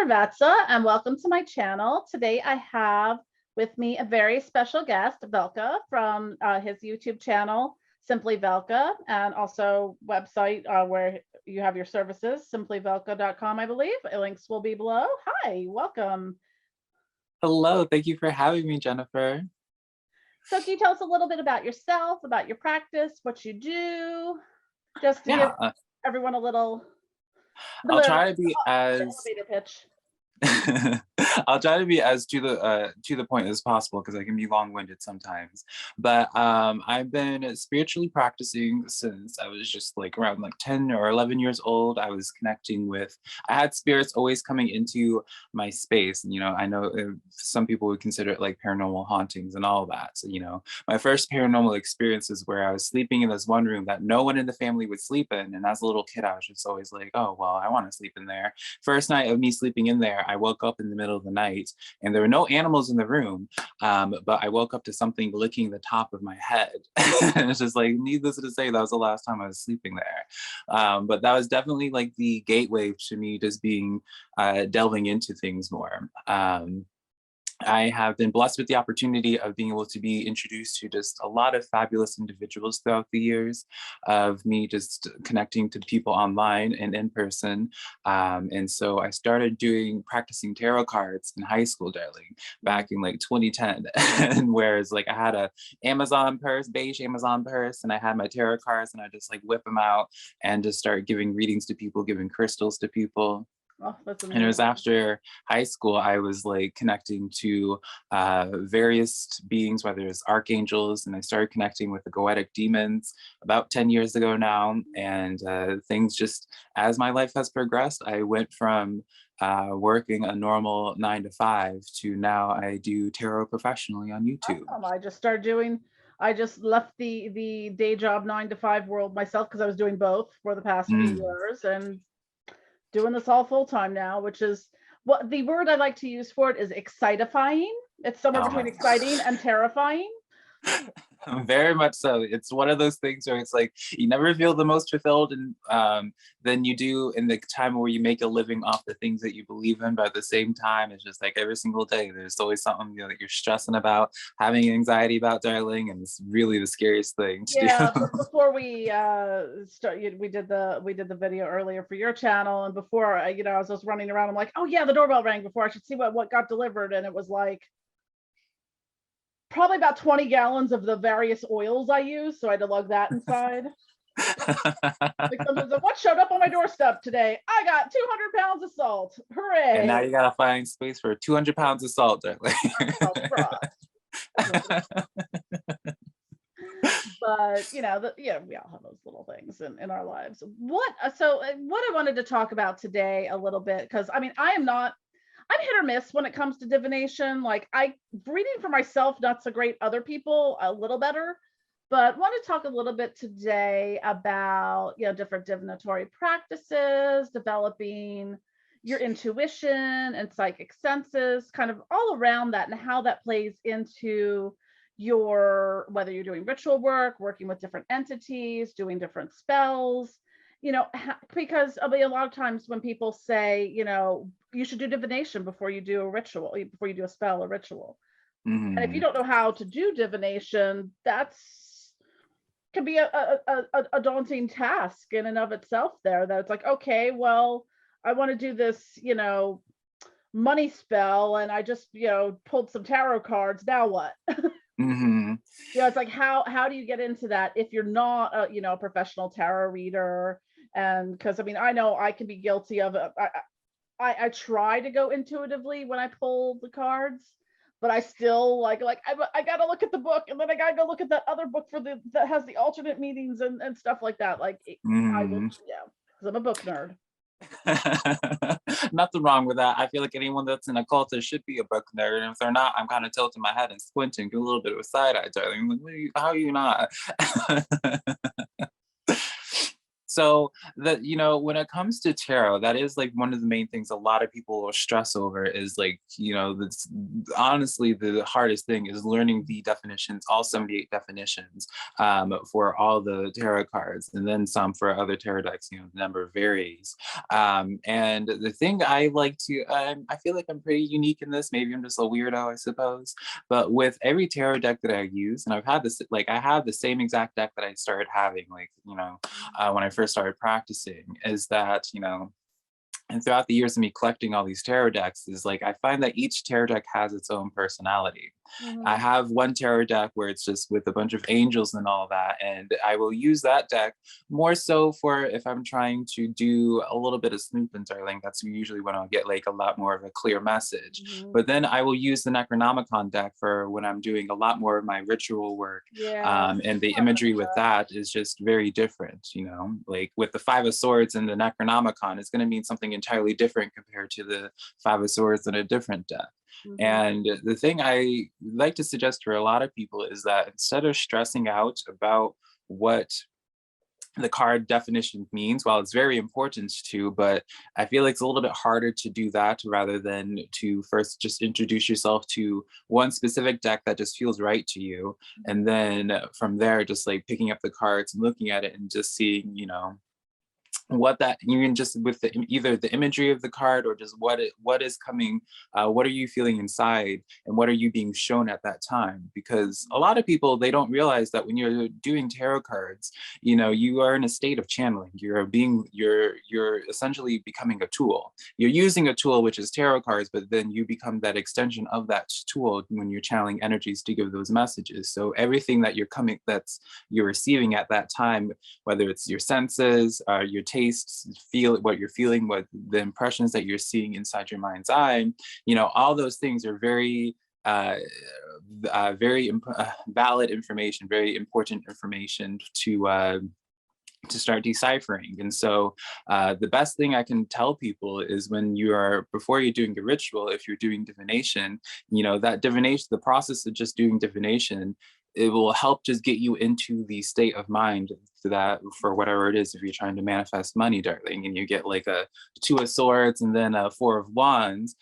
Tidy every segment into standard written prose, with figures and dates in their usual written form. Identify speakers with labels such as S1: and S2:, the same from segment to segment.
S1: there, Vatza, and welcome to my channel. Today I have with me a very special guest, Velca, from his YouTube channel, Simply Velca, and also website where you have your services, simplyvelca.com, I believe. Links will be below. Hi, welcome.
S2: Hello, thank you for having me, Jennifer.
S1: So can you tell us a little bit about yourself, about your practice, what you do, just to give everyone a little
S2: I'll try to be as
S1: elevator pitch.
S2: I'll try to be as to the point as possible because I can be long-winded sometimes. But I've been spiritually practicing since I was just like around like 10 or 11 years old. I was connecting with, I had spirits always coming into my space. And, you know, I know some people would consider it like paranormal hauntings and all that. So, you know, my first paranormal experience is where I was sleeping in this one room that no one in the family would sleep in. And as a little kid, I was just always like, oh, well, I want to sleep in there. First night of me sleeping in there, I woke up in the middle of the night and there were no animals in the room, but I woke up to something licking the top of my head. And it's just like, needless to say, that was the last time I was sleeping there. But that was definitely like the gateway to me just being delving into things more. I have been blessed with the opportunity of being able to be introduced to just a lot of fabulous individuals throughout the years of me just connecting to people online and in person. And so I started practicing tarot cards in high school, darling, back in like 2010. And whereas like I had a beige Amazon purse, and I had my tarot cards and I just like whip them out and just start giving readings to people, giving crystals to people.
S1: Oh, that's amazing.
S2: And it was after high school, I was like connecting to various beings, whether it's archangels, and I started connecting with the goetic demons about 10 years ago now. And things just, as my life has progressed, I went from working a normal 9 to 5 to now I do tarot professionally on YouTube.
S1: I just left the day job 9 to 5 world myself because I was doing both for the past few years, and doing this all full time now, which is what the word I like to use for it is excitifying. It's somewhere between exciting and terrifying.
S2: Very much so. It's one of those things where it's like you never feel the most fulfilled and than you do in the time where you make a living off the things that you believe in. But at the same time, it's just like every single day there's always something, you know, that you're stressing about, having anxiety about, darling, and it's really the scariest thing to do.
S1: Before we we did the video earlier for your channel, and before I was just running around, I'm like, oh yeah, the doorbell rang before I should see what got delivered, and it was like probably about 20 gallons of the various oils I use, so I had to lug that inside. Like someone's like, what showed up on my doorstep today? I got 200 pounds of salt. Hooray!
S2: And now you gotta find space for 200 pounds of salt, darling.
S1: But you know, we all have those little things in our lives. What I wanted to talk about today a little bit, because I mean, I'm hit or miss when it comes to divination. Like reading for myself, not so great. Other people a little better. But want to talk a little bit today about different divinatory practices, developing your intuition and psychic senses, kind of all around that, and how that plays into whether you're doing ritual work, working with different entities, doing different spells. Because I mean, a lot of times when people say, you should do divination before you do a ritual, before you do a spell or ritual. And if you don't know how to do divination, can be a daunting task in and of itself there. That it's like, okay, well, I want to do this, money spell, and I just, pulled some tarot cards. Now what? It's like, how do you get into that if you're not a professional tarot reader? And because I mean, I know I can be guilty of it. I try to go intuitively when I pull the cards, but I still like I gotta look at the book, and then I gotta go look at that other book that has the alternate meanings and stuff like that. Like I will, because I'm a book nerd.
S2: Nothing wrong with that. I feel like anyone that's an occultist should be a book nerd, and if they're not, I'm kind of tilting my head and squinting, do a little bit of a side eye, darling. Like, how are you not? So that, when it comes to tarot, that is like one of the main things a lot of people will stress over is like, that's honestly the hardest thing is learning the definitions, all 78 definitions, for all the tarot cards, and then some for other tarot decks. The number varies. And the thing I like to, I feel like I'm pretty unique in this. Maybe I'm just a weirdo, I suppose. But with every tarot deck that I use, and I've had this, like I have the same exact deck that I started having, like, when I first started practicing, is that, and throughout the years of me collecting all these tarot decks, is like I find that each tarot deck has its own personality. I
S1: Mhm.
S2: have one tarot deck where it's just with a bunch of angels and all that, and I will use that deck more so for if I'm trying to do a little bit of snooping, darling. That's usually when I'll get like a lot more of a clear message.
S1: Mhm.
S2: But then I will use the Necronomicon deck for when I'm doing a lot more of my ritual work,
S1: Yeah.
S2: and the imagery with that is just very different. Like with the Five of Swords and the Necronomicon, it's going to mean something entirely different compared to the Five of Swords in a different deck.
S1: Mhm.
S2: And the thing I like to suggest for a lot of people is that instead of stressing out about what the card definition means, while it's very important to, but I feel like it's a little bit harder to do that rather than to first just introduce yourself to one specific deck that just feels right to you. And then from there, just like picking up the cards and looking at it and just seeing, what that you can just with either the imagery of the card or just what is coming, what are you feeling inside, and what are you being shown at that time, because a lot of people, they don't realize that when you're doing tarot cards, you are in a state of channeling. You're essentially becoming a tool. You're using a tool, which is tarot cards, but then you become that extension of that tool when you're channeling energies to give those messages. So everything that's you're receiving at that time, whether it's your senses, your tastes, feel what you're feeling, what the impressions that you're seeing inside your mind's eye, all those things are very valid information, very important information to start deciphering. And so the best thing I can tell people is before you're doing a ritual, if you're doing divination, that divination, the process of just doing divination, it will help just get you into the state of mind that for whatever it is. If you're trying to manifest money, darling, and you get like a Two of Swords and then a Four of Wands,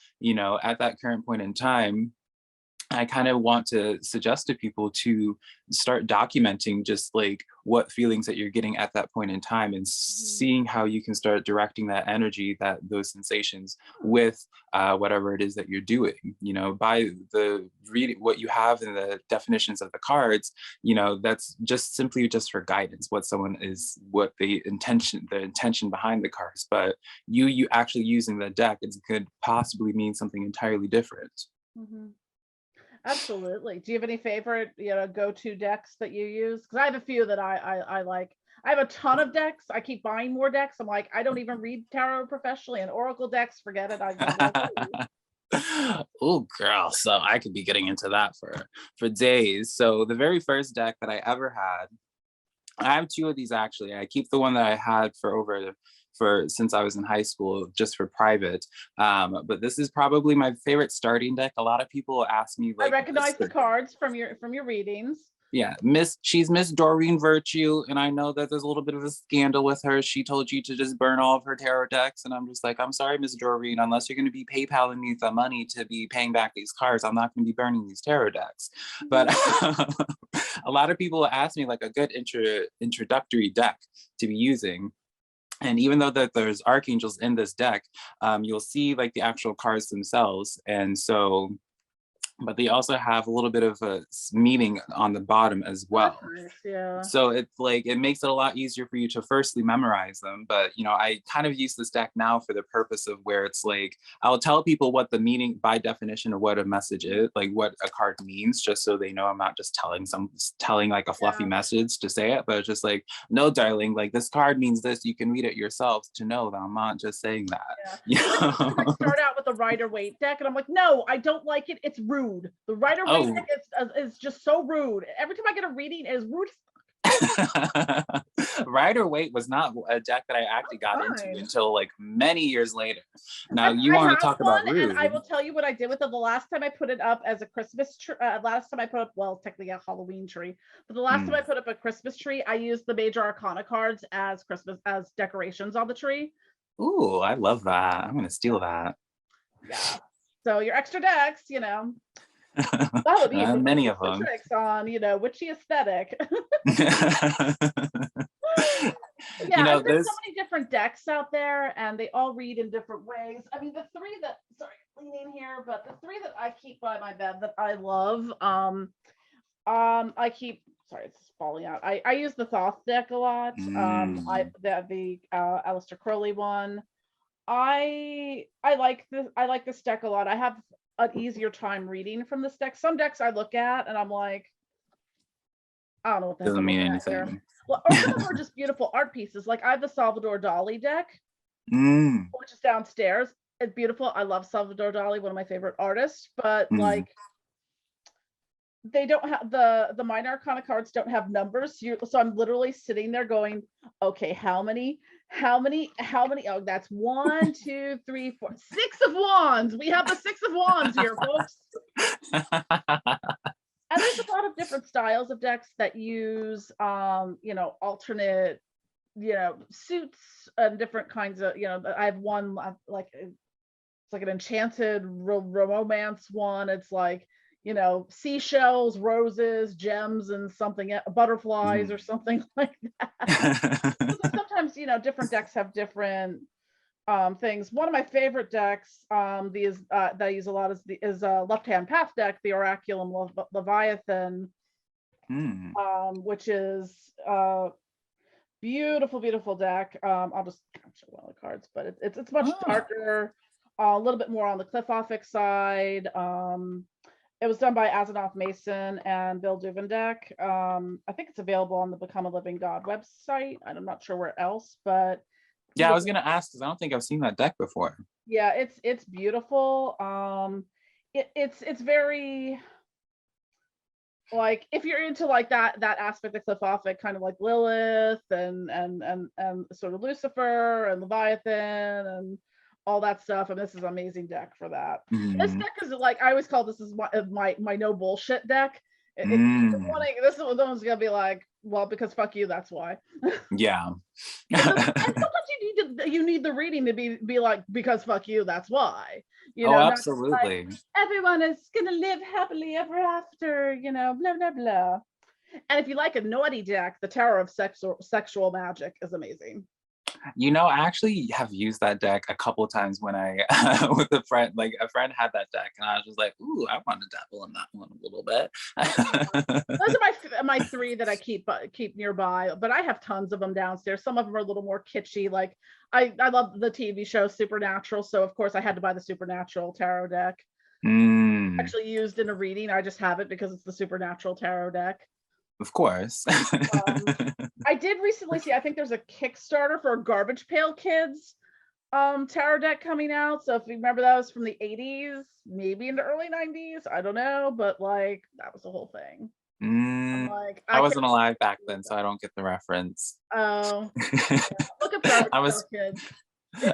S2: at that current point in time, I kind of want to suggest to people to start documenting just like what feelings that you're getting at that point in time, and
S1: Mhm.
S2: seeing how you can start directing that energy, those sensations with whatever it is that you're doing. By the reading what you have in the definitions of the cards, that's just simply just for guidance. What the intention behind the cards, but you actually using the deck, it could possibly mean something entirely different.
S1: Mhm. Absolutely. Do you have any favorite, go-to decks that you use? Because I have a few that I like. I have a ton of decks. I keep buying more decks. I'm like, I don't even read tarot professionally, and Oracle decks, forget it. I'm like, "Ooh."
S2: Oh, girl. So I could be getting into that for days. So the very first deck that I ever had, I have two of these actually. I keep the one that I had for since I was in high school, just for private. But this is probably my favorite starting deck. A lot of people ask me
S1: I
S2: like,
S1: recognize the cards from your readings.
S2: yeah, she's Miss Doreen Virtue, and I know that there's a little bit of a scandal with her. She told you to just burn all of her tarot decks, and I'm just like, I'm sorry, Miss Doreen, unless you're going to be PayPaling me the money to be paying back these cards, I'm not going to be burning these tarot decks. But
S1: Mhm.
S2: a lot of people ask me like a good introductory deck to be using. And even though that there's archangels in this deck, you'll see like the actual cards themselves, and so but they also have a little bit of a meaning on the bottom as
S1: Oh, that's
S2: well.
S1: nice. Yeah.
S2: So it's like it makes it a lot easier for you to firstly memorize them. But I kind of use this deck now for the purpose of where it's like I'll tell people what the meaning by definition of what a message is, like what a card means, just so they know I'm not just telling like a fluffy
S1: Yeah.
S2: message to say it, but it's just like, no, darling, like this card means this. You can read it yourself to know that I'm not just saying that.
S1: Yeah.
S2: You
S1: It's like sometimes I
S2: know?
S1: start out with a Rider-Waite deck, and I'm like, "No, I don't like it. It's rude. The Rider-Waite
S2: Oh,
S1: deck is just so rude. Every time I get a reading, it is rude."
S2: Rider Waite was not a deck that I actually got into
S1: Fine.
S2: until like many years later. Now you
S1: I
S2: want to
S1: have
S2: talk about
S1: one, and I
S2: rude.
S1: will tell you what I did with it. The last time I put it up as a Christmas tree, last time I put up, well, technically a Halloween tree, but the last time I
S2: Mm.
S1: put up a Christmas tree, I used the Major Arcana cards as Christmas as decorations on the tree.
S2: Ooh, I love that. I'm gonna steal that.
S1: Yeah. So your extra decks, that would be some
S2: Many of
S1: tips and
S2: them.
S1: tricks on, witchy aesthetic.
S2: You
S1: Yeah, I
S2: know,
S1: mean, there's so
S2: there's
S1: many different decks out there, and they all read in different ways. I mean, the three that, sorry, leaning here, but the three that I keep by my bed that I love, I keep, sorry, it's falling out. I use the Thoth deck a lot.
S2: mm,
S1: The Aleister Crowley one. I like this deck a lot. I have an easier time reading from this deck. Some decks I look at and I'm like, I don't know what the heck
S2: doesn't
S1: I'm
S2: mean
S1: looking at here.
S2: anything.
S1: Well, or some of them are just beautiful art pieces. Like I have the Salvador Dali deck,
S2: Mm,
S1: which is downstairs. It's beautiful. I love Salvador Dali, one of my favorite artists, but
S2: mm,
S1: like they don't have the minor arcana cards don't have numbers. So I'm literally sitting there going, okay, how many? Oh, that's 1, 2, 3, 4, 6 of wands. We have the 6 of wands here, folks. And there's a lot of different styles of decks that use alternate, suits and different kinds of, I have one like it's like an enchanted romance one. It's like, seashells, roses, gems, and something butterflies or
S2: mm.
S1: something like that. So sometimes, different decks have different things. One of my favorite decks, that I use a lot is Left Hand Path deck, the Oraculum Leviathan,
S2: Mm.
S1: which is beautiful, beautiful deck. I'll just show one of the cards, but it's much
S2: Ah,
S1: darker, a little bit more on the Cliff Offic side. It was done by Azonoth Mason and Bill Duvendek. I think it's available on the Become a Living God website. I'm not sure where else, but
S2: yeah, I was
S1: beautiful.
S2: gonna ask because I don't think I've seen that deck before.
S1: Yeah, it's beautiful. It's very, like, if you're into like that aspect of Cliff Offic, kind of like Lilith and sort of Lucifer and Leviathan and all that stuff. And this is an amazing deck for that. This
S2: Mm,
S1: deck is like, I always call this is my no bullshit deck.
S2: mm,
S1: This is the one's gonna be like, well, because fuck you, that's why.
S2: yeah.
S1: And sometimes you need the reading to be like, because fuck you, that's why.
S2: Oh,
S1: Not just like
S2: absolutely.
S1: everyone is gonna live happily ever after, blah blah blah. And if you like a naughty deck, the Tower of Sexual Magic is amazing.
S2: You know, I actually have used that deck a couple of times when I with a friend, like a friend had that deck, and I was just like, "Ooh, I want to dabble in that one a little bit."
S1: Those are my three that I keep nearby, but I have tons of them downstairs. Some of them are a little more kitschy. Like I love the TV show Supernatural, so of course I had to buy the Supernatural tarot deck.
S2: Mm,
S1: Actually used in a reading. I just have it because it's the Supernatural tarot deck.
S2: of course.
S1: Um, I did recently see, I think there's a Kickstarter for Garbage Pail Kids tarot deck coming out. So if you remember, that was from the 80s, maybe in the early 90s. I don't know, but like that was the whole thing. I'm
S2: Mm,
S1: like,
S2: I
S1: I can't
S2: wasn't alive back
S1: believe
S2: then, so
S1: that.
S2: I don't get the reference.
S1: Oh, look up Garbage
S2: I
S1: Pail
S2: was
S1: Kids.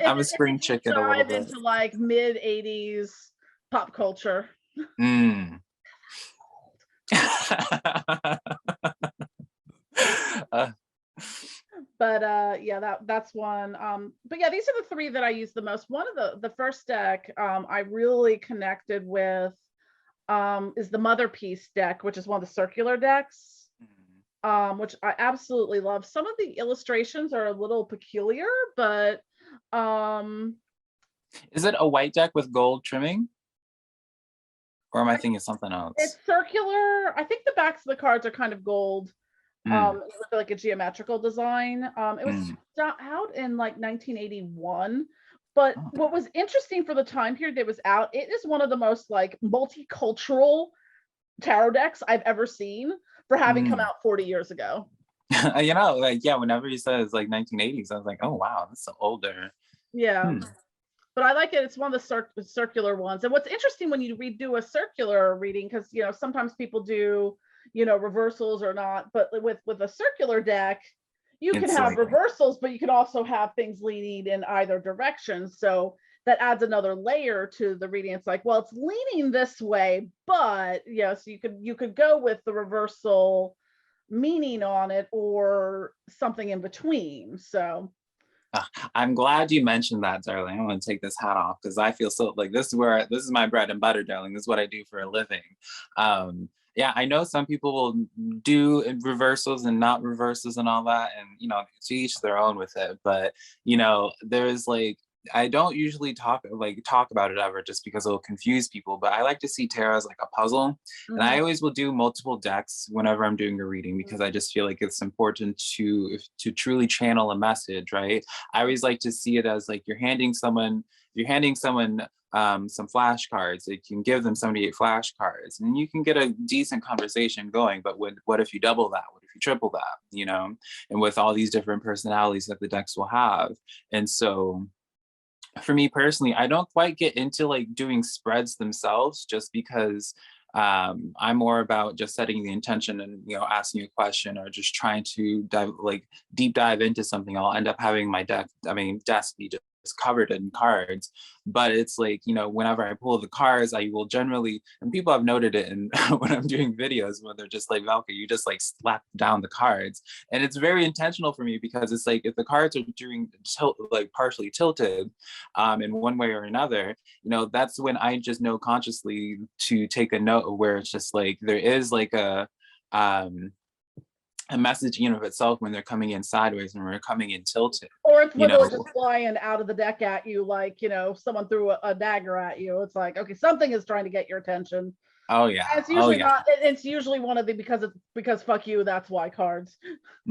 S2: I'm a
S1: It's a
S2: spring
S1: deep
S2: chicken a little
S1: dive
S2: bit.
S1: into like mid 80s pop culture.
S2: Mm. uh,
S1: But yeah, that's one. But yeah, these are the three that I use the most. One of the first deck I really connected with is the Mother Piece deck, which is one of the circular decks, which I absolutely love. Some of the illustrations are a little peculiar, but um
S2: is it a white deck with gold trimming, or am I
S1: I,
S2: thinking something
S1: it's
S2: else?
S1: circular. I think the backs of the cards are kind of gold,
S2: Mm,
S1: with like a geometrical design. It was
S2: mm.
S1: out in like 1981. But
S2: Oh,
S1: what was interesting for the time period it was out, it is one of the most like multicultural tarot decks I've ever seen for having come
S2: mm.
S1: out 40 years ago.
S2: You know, like yeah, whenever you said it's like 1980s, I was like, oh wow, that's so older.
S1: Yeah.
S2: Hmm.
S1: But I like it. It's one of the circular ones. And what's interesting when you redo a circular reading, because sometimes people do, reversals or not. But with a circular deck, you can
S2: It's
S1: have
S2: like,
S1: reversals, but you can also have things leaning in either direction. So that adds another layer to the reading. It's like, well, it's leaning this way, but so you could go with the reversal meaning on it or something in between. So
S2: I'm glad you mentioned that, darling. I'm gonna take this hat off because I feel so like this is my bread and butter, darling. This is what I do for a living. Yeah, I know some people will do reversals and not reversals and all that, and to each their own with it. But there's like I don't usually talk about it ever just because it'll confuse people. But I like to see tarot as like a puzzle, and I
S1: mhm.
S2: always will do multiple decks whenever I'm doing a reading because I just feel like it's important to truly channel a message, right? I always like to see it as like you're handing someone some flashcards. You can give them 78 flashcards, and you can get a decent conversation going. But what if you double that? What if you triple that? And with all these different personalities that the decks will have, and so for me personally, I don't quite get into like doing spreads themselves just because I'm more about just setting the intention and asking a question or just trying to deep dive into something. I'll end up having my desk be just covered in cards. But it's like, whenever I pull the cards, I will generally, and people have noted it, and when I'm doing videos where they're just like, Velca, you just like slap down the cards. And it's very intentional for me because it's like if the cards are doing like partially tilted in one way or another, that's when I just know consciously to take a note of where it's just like there is like um a message of itself when they're coming in sideways and we're coming in tilted,
S1: Or it's
S2: you
S1: when they're
S2: know.
S1: just flying out of the deck at you, like someone threw a dagger at you. It's like, okay, something is trying to get your attention.
S2: Oh yeah.
S1: And it's
S2: Oh
S1: usually
S2: yeah.
S1: not. It's usually one of the because fuck you. That's why cards.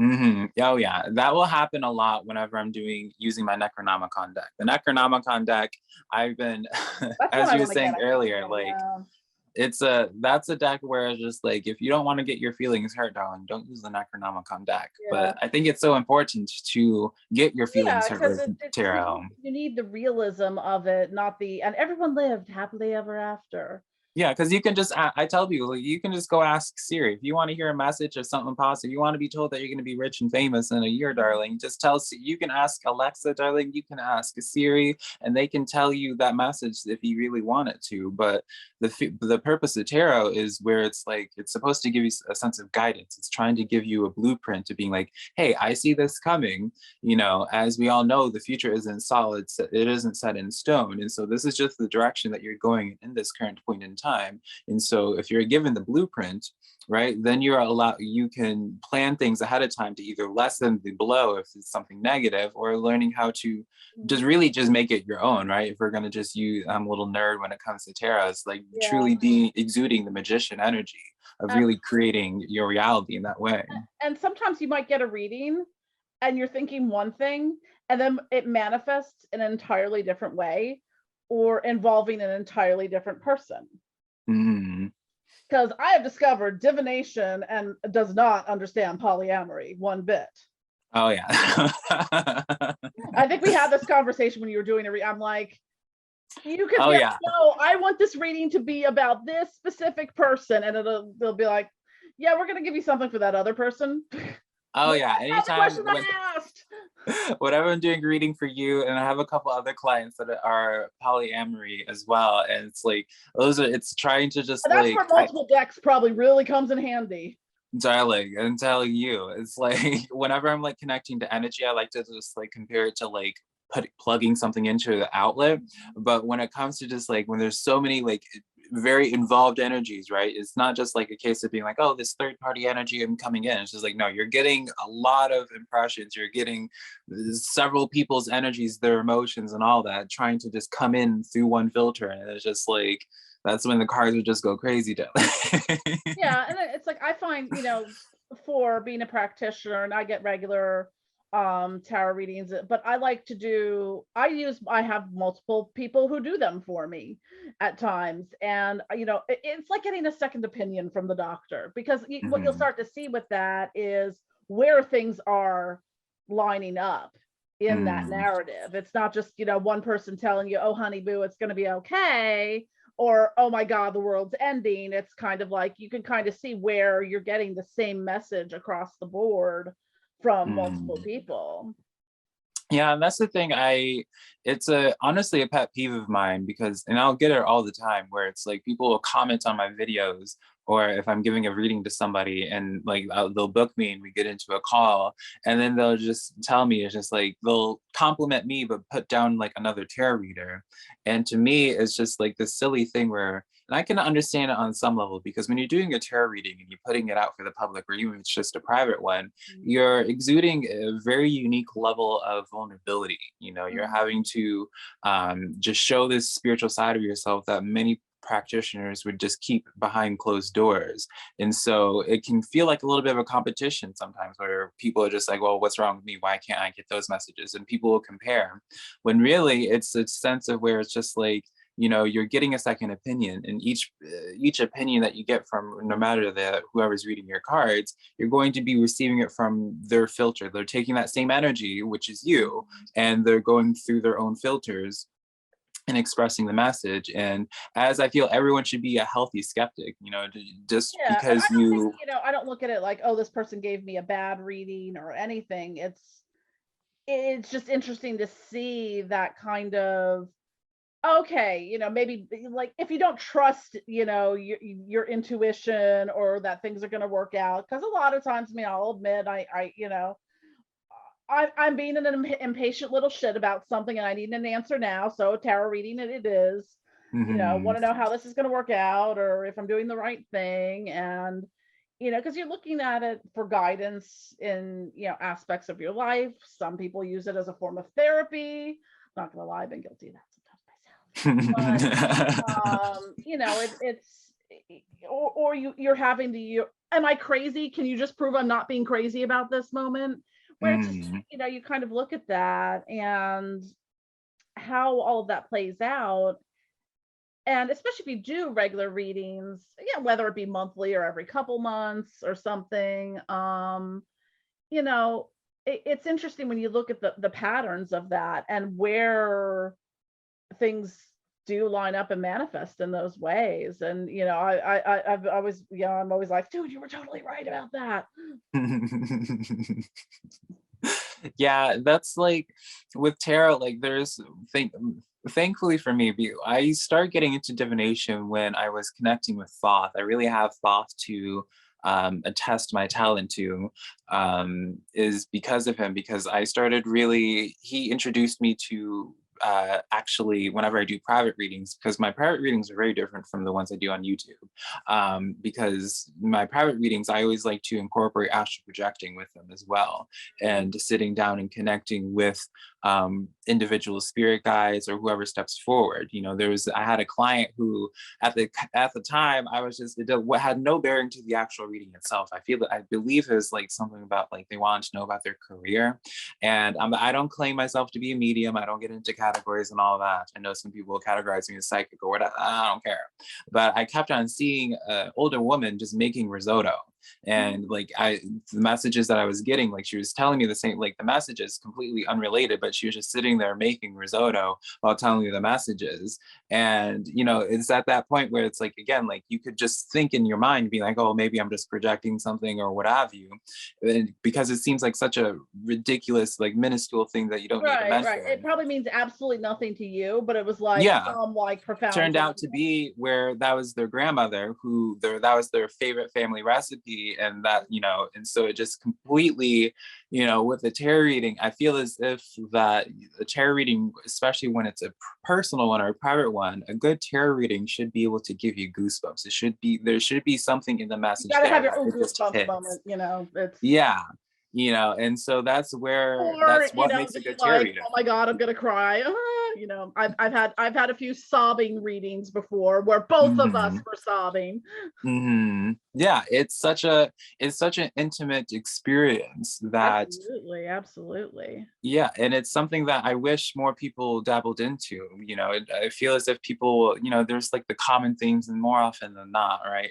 S2: Oh yeah, that will happen a lot whenever I'm using my Necronomicon deck. The Necronomicon deck, I've been,
S1: That's one
S2: as
S1: I
S2: you were
S1: want to get.
S2: saying
S1: I keep
S2: earlier,
S1: forgetting.
S2: like
S1: Yeah.
S2: that's a deck where it's just like if you don't want to get your feelings hurt, darling, don't use the Necronomicon deck.
S1: Yeah.
S2: But I think it's so important to get your feelings
S1: Yeah,
S2: hurt
S1: because
S2: with
S1: it's
S2: tarot.
S1: you need the realism of it, not the and everyone lived happily ever after.
S2: Yeah, because you can just, I tell people, like, you can just go ask Siri. If you want to hear a message or something positive, you want to be told that you're going to be rich and famous in a year, darling, just you can ask Alexa, darling, you can ask Siri, and they can tell you that message if you really want it to. But the purpose of tarot is where it's like, it's supposed to give you a sense of guidance. It's trying to give you a blueprint to being like, hey, I see this coming. As we all know, the future isn't solid, it isn't set in stone. And so this is just the direction that you're going in this current point in time. And so if you're given the blueprint, right, then you can plan things ahead of time to either lessen the blow if it's something negative, or learning how to just really just make it your own, right? If we're going to just use, I'm a little nerd when it comes to tarot, it's like
S1: Yeah.
S2: truly being exuding the magician energy of really creating your reality in that way.
S1: And sometimes you might get a reading and you're thinking one thing and then it manifests in an entirely different way or involving an entirely different person.
S2: Mm.
S1: Because I have discovered divination and does not understand polyamory one bit.
S2: Oh yeah.
S1: I think we had this conversation when you were doing it. I'm like, you could
S2: Oh
S1: be like,
S2: yeah.
S1: no, I want this reading to be about this specific person, and they'll be like, yeah, we're gonna give you something for that other person.
S2: Oh
S1: Like,
S2: yeah.
S1: that's not the
S2: Anytime
S1: question I asked.
S2: whenever I'm doing reading for you, and I have a couple other clients that are polyamory as well, and it's like it's trying to just
S1: That's
S2: like
S1: where multiple decks probably really comes in handy.
S2: darling, I'm telling you, it's like whenever I'm like connecting to energy, I like to just like compare it to like plugging something into the outlet. But when it comes to just like when there's so many like very involved energies, right? It's not just like a case of being like, oh, this third party energy I'm coming in. It's just like, no, you're getting a lot of impressions. You're getting several people's energies, their emotions and all that, trying to just come in through one filter. And it's just like, that's when the cards would just go crazy down.
S1: Yeah, and it's like I find, for being a practitioner, and I get regular tarot readings, but I have multiple people who do them for me at times, and it's like getting a second opinion from the doctor, because what you'll
S2: Mhm.
S1: start to see with that is where things are lining up in that
S2: Mm.
S1: narrative. It's not just one person telling you, oh honey boo, it's going to be okay, or oh my god, the world's ending. It's kind of like you can kind of see where you're getting the same message across the board from multiple
S2: Mhm.
S1: people.
S2: Yeah, and that's the thing. It's a honestly a pet peeve of mine because, and I'll get it all the time, where it's like people will comment on my videos, or if I'm giving a reading to somebody, and like they'll book me and we get into a call, and then they'll just tell me, it's just like they'll compliment me but put down like another tarot reader, and to me it's just like this silly thing where. And I can understand it on some level because when you're doing a tarot reading and you're putting it out for the public, or even if it's just a private one, you're exuding a very unique level of vulnerability. You know, you're
S1: Mhm.
S2: having to just show this spiritual side of yourself that many practitioners would just keep behind closed doors. And so it can feel like a little bit of a competition sometimes where people are just like, well, what's wrong with me? Why can't I get those messages? And people will compare, when really it's a sense of where it's just like, you're getting a second opinion, and each opinion that you get from, no matter the whoever's reading your cards, you're going to be receiving it from their filter. They're taking that same energy, which is you, and they're going through their own filters and expressing the message. And as I feel everyone should be a healthy skeptic, just
S1: Yeah, and I
S2: because
S1: don't think,
S2: you.
S1: I don't look at it like, oh, this person gave me a bad reading or anything. It's just interesting to see that kind of, okay, maybe like if you don't trust, your intuition or that things are going to work out, because a lot of times, I mean, I'll admit, I'm being an impatient little shit about something and I need an answer now. So tarot reading it is,
S2: Mhm,
S1: want to know how this is going to work out or if I'm doing the right thing. And, because you're looking at it for guidance in, aspects of your life. Some people use it as a form of therapy. Not gonna lie, I've been guilty of that sometimes myself. It's or you're having to am I crazy? Can you just prove I'm not being crazy about this moment? Where it's just,
S2: mhm,
S1: you kind of look at that and how all of that plays out. And especially if you do regular readings, yeah, whether it be monthly or every couple months or something, you know, it's interesting when you look at the patterns of that and where things do line up and manifest in those ways. And I've always, I'm always like, dude, you were totally right about that.
S2: yeah, that's like with tarot, like think thankfully for me, I started getting into divination when I was connecting with Thoth. I really have Thoth to attest my talent to, is because of him, because I started really, he introduced me to actually, whenever I do private readings, because my private readings are very different from the ones I do on YouTube. Because my private readings, I always like to incorporate astral projecting with them as well, and sitting down and connecting with individual spirit guides or whoever steps forward. I had a client who, at the time, I was just, what had no bearing to the actual reading itself. I believe it was like something about like they wanted to know about their career, and I don't claim myself to be a medium. I don't get into categories and all that. I know some people will categorize me as psychic or whatever. I don't care. But I kept on seeing an older woman just making risotto. And like the messages that I was getting, like she was telling me the same, like the messages completely unrelated, but she was just sitting there making risotto while telling me the messages. And it's at that point where it's like, again, like you could just think in your mind, be like, oh, maybe I'm just projecting something or what have you, and because it seems like such a ridiculous, like minuscule thing that you don't need to
S1: Right, right. It
S2: mention.
S1: probably means absolutely nothing to you, but it was like
S2: Yeah,
S1: some like profound
S2: turned
S1: thing.
S2: out to be where that was their grandmother, that was their favorite family recipe, and and so it just completely, with the tarot reading, I feel as if that the tarot reading, especially when it's a personal one or a private one, a good tarot reading should be able to give you goosebumps. There should be something in the
S1: You
S2: message
S1: got to have
S2: there
S1: your
S2: that
S1: own
S2: it just
S1: goosebumps
S2: hits.
S1: moment, it's
S2: Yeah, and so
S1: or
S2: that's what makes a
S1: be
S2: good tarot
S1: like,
S2: reader.
S1: oh my god, I'm gonna cry. I've had a few sobbing readings before where both of us
S2: Mhm.
S1: were sobbing.
S2: Yeah, it's such an intimate experience that,
S1: Absolutely, absolutely.
S2: yeah, and it's something that I wish more people dabbled into. I feel as if people, there's like the common themes, and more often than not, right?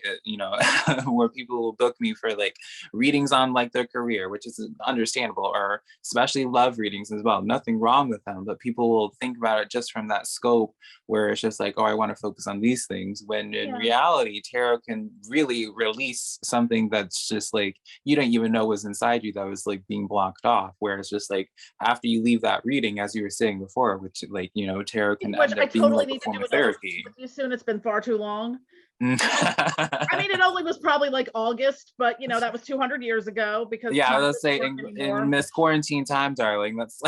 S2: Where people will book me for like readings on like their career, which is understandable, or especially love readings as well. Nothing wrong with them, but people will think about about it just from that scope where it's just like, oh, I want to focus on these things. When in
S1: Yeah.
S2: reality, tarot can really release something that's just like you don't even know was inside you that was like being blocked off. Whereas just like after you leave that reading, as you were saying before, which like, you know, tarot can
S1: Which
S2: end
S1: I
S2: up being
S1: totally
S2: like a
S1: need to
S2: form
S1: do
S2: of
S1: another reading
S2: therapy.
S1: with you soon. It's been far too long. I mean, it only was probably like August, but you know, that was 200 years ago because
S2: Yeah,
S1: time
S2: let's
S1: doesn't
S2: say
S1: work
S2: in
S1: anymore.
S2: this quarantine time, darling. That's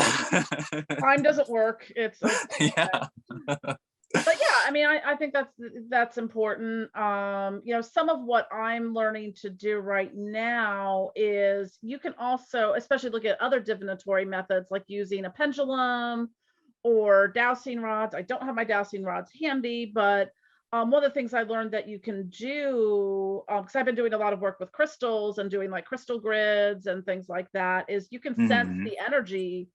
S1: Time doesn't work. It's
S2: yeah.
S1: but yeah, I mean, I think that's important. You know, some of what I'm learning to do right now is you can also, especially look at other divinatory methods like using a pendulum or dowsing rods. I don't have my dowsing rods handy, but one of the things I learned that you can do, because I've been doing a lot of work with crystals and doing like crystal grids and things like that, is you can sense
S2: Mhm.
S1: the energy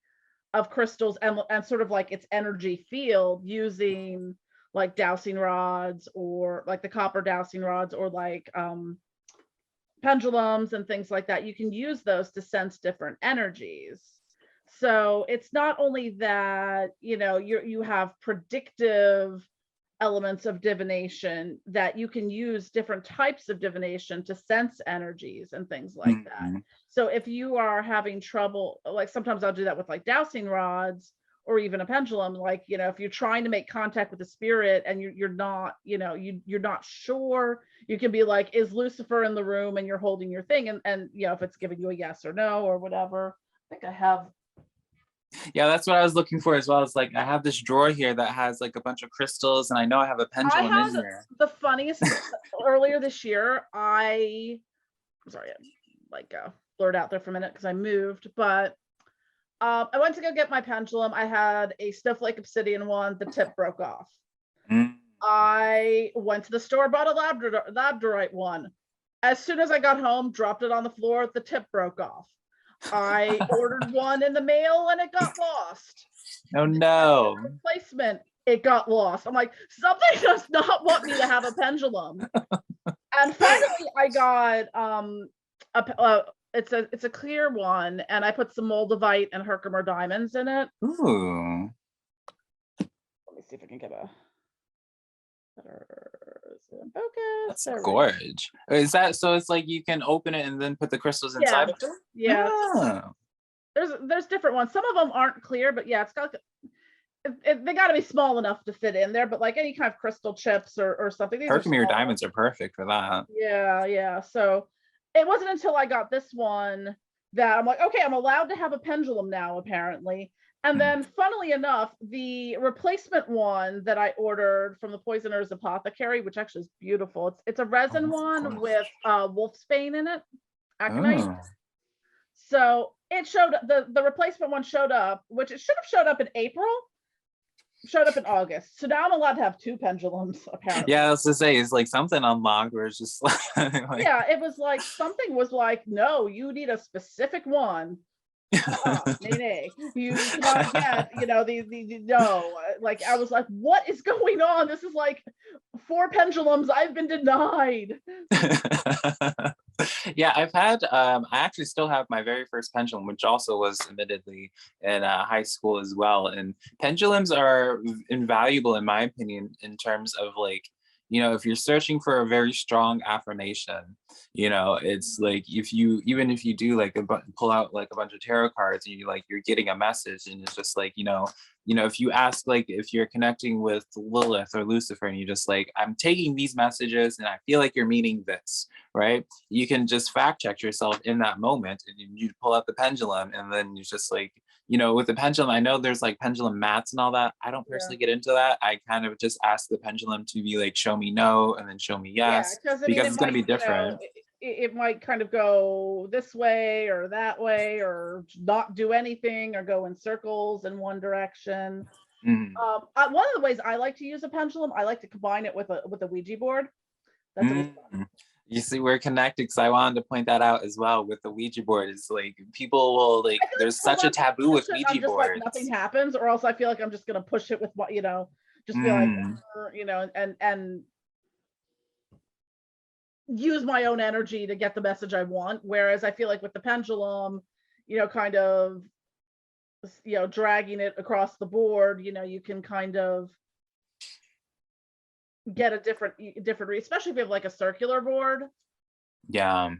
S1: of crystals and sort of like its energy field using like dowsing rods or like the copper dowsing rods or like pendulums and things like that. You can use those to sense different energies. So it's not only that, you know, you have predictive elements of divination, that you can use different types of divination to sense energies and things like that.
S2: Mhm.
S1: So if you are having trouble, like sometimes I'll do that with like dowsing rods or even a pendulum, like, you know, if you're trying to make contact with the spirit and you're not, you know, you're not sure, you can be like, is Lucifer in the room? And you're holding your thing, and you know, if it's giving you a yes or no or whatever. I think I have.
S2: Yeah, that's what I was looking for as well. It's like I have this drawer here that has like a bunch of crystals, and I know I have a
S1: I
S2: pendulum in
S1: had
S2: here.
S1: the funniest earlier this year. I'm sorry, I like blurred out there for a minute because I moved, but I went to go get my pendulum. I had a snowflake obsidian one. The tip broke off.
S2: Mm.
S1: I went to the store, bought a labradorite one. As soon as I got home, dropped it on the floor. The tip broke off. I ordered one in the mail and it got lost.
S2: Oh no.
S1: Replacement, it got lost. I'm like, something does not want me to have a pendulum. And finally, I got it's a clear one, and I put some moldavite and Herkimer diamonds in it.
S2: Ooh.
S1: Let me see if I can get a better focus.
S2: That's
S1: There we go.
S2: gorge. Is that so? It's like you can open it and then put the crystals inside
S1: Yeah,
S2: of it?
S1: yeah.
S2: Oh.
S1: There's different ones. Some of them aren't clear, but yeah, it's got they got to be small enough to fit in there. But like any kind of crystal chips or something, these are
S2: Herkimer
S1: small
S2: diamonds
S1: enough.
S2: are perfect for that.
S1: Yeah, yeah. So it wasn't until I got this one that I'm like, okay, I'm allowed to have a pendulum now, apparently. And
S2: Mm.
S1: then, funnily enough, the replacement one that I ordered from the Poisoner's Apothecary, which actually is beautiful. It's a
S2: Oh,
S1: resin
S2: that's
S1: one
S2: gorgeous.
S1: with wolfsbane in it, aconite.
S2: Oh.
S1: So it showed the replacement one showed up, which it should have showed up in April, showed up in August. So now I'm allowed to have two pendulums, apparently.
S2: Yeah, I was to say it's like something unlocked where it's just like
S1: Yeah, it was like something was like, no, you need a specific one. Nay, you cannot get, you know, the no. Like I was like, what is going on? This is like 4 pendulums I've been denied.
S2: yeah, I've had I actually still have my very first pendulum, which also was admittedly in high school as well. And pendulums are invaluable in my opinion in terms of like, you know, if you're searching for a very strong affirmation, you know, it's like if you even if you do like pull out like a bunch of tarot cards and you like you're getting a message and it's just like, you know, if you ask like if you're connecting with Lilith or Lucifer and you just like, I'm taking these messages and I feel like you're meaning this, right? You can just fact check yourself in that moment and you pull out the pendulum and then you just like, you know, with the pendulum, I know there's like pendulum mats and all that. I don't
S1: Yeah.
S2: personally get into that. I kind of just ask the pendulum to be like, show me no, and then show me
S1: Yeah,
S2: yes,
S1: because I mean,
S2: because
S1: it
S2: it's going to
S1: might,
S2: be
S1: you know,
S2: different.
S1: it might kind of go this way or that way, or not do anything, or go in circles in one direction.
S2: Mm.
S1: One of the ways I like to use a pendulum, I like to combine it with a Ouija board. That's always fun.
S2: Mm. You see, we're connected because I wanted to point that out as well with the Ouija board. Is like people will like,
S1: I feel like
S2: there's
S1: for
S2: such a
S1: less
S2: taboo with
S1: push it, I'm
S2: Ouija
S1: just like nothing
S2: boards.
S1: happens, or else I feel like I'm just gonna push it with what, you know, just be like,
S2: Mm.
S1: you know, and use my own energy to get the message I want. Whereas I feel like with the pendulum, you know, kind of dragging it across the board, you can kind of get a different read, especially if you have like a circular board.
S2: Yeah.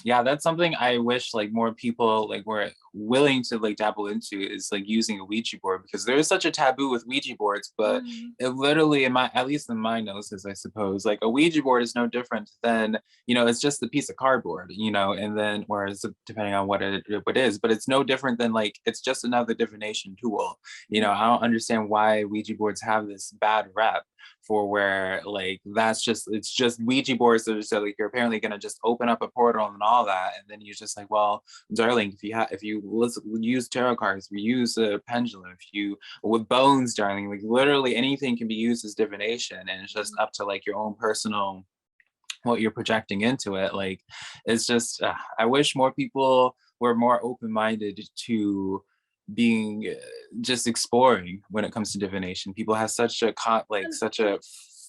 S2: Yeah, that's something I wish like more people like were willing to like dabble into, is like using a Ouija board, because there is such a taboo with Ouija boards. But
S1: Mhm.
S2: it literally, in my, at least in my noses, I suppose, like a Ouija board is no different than, it's just a piece of cardboard, and then, whereas depending on what it is, but it's no different than, like, it's just another divination tool. I don't understand why Ouija boards have this bad rep, for where like it's just Ouija boards that are, so like you're apparently gonna just open up a portal and all that, and then you're just like, well, darling, if you use tarot cards, we use a pendulum, if you with bones, darling, like literally anything can be used as divination, and it's just up to like your own personal what you're projecting into it. Like, it's just I wish more people were more open-minded to being just exploring when it comes to divination. People have such a
S1: And
S2: such a
S1: and there's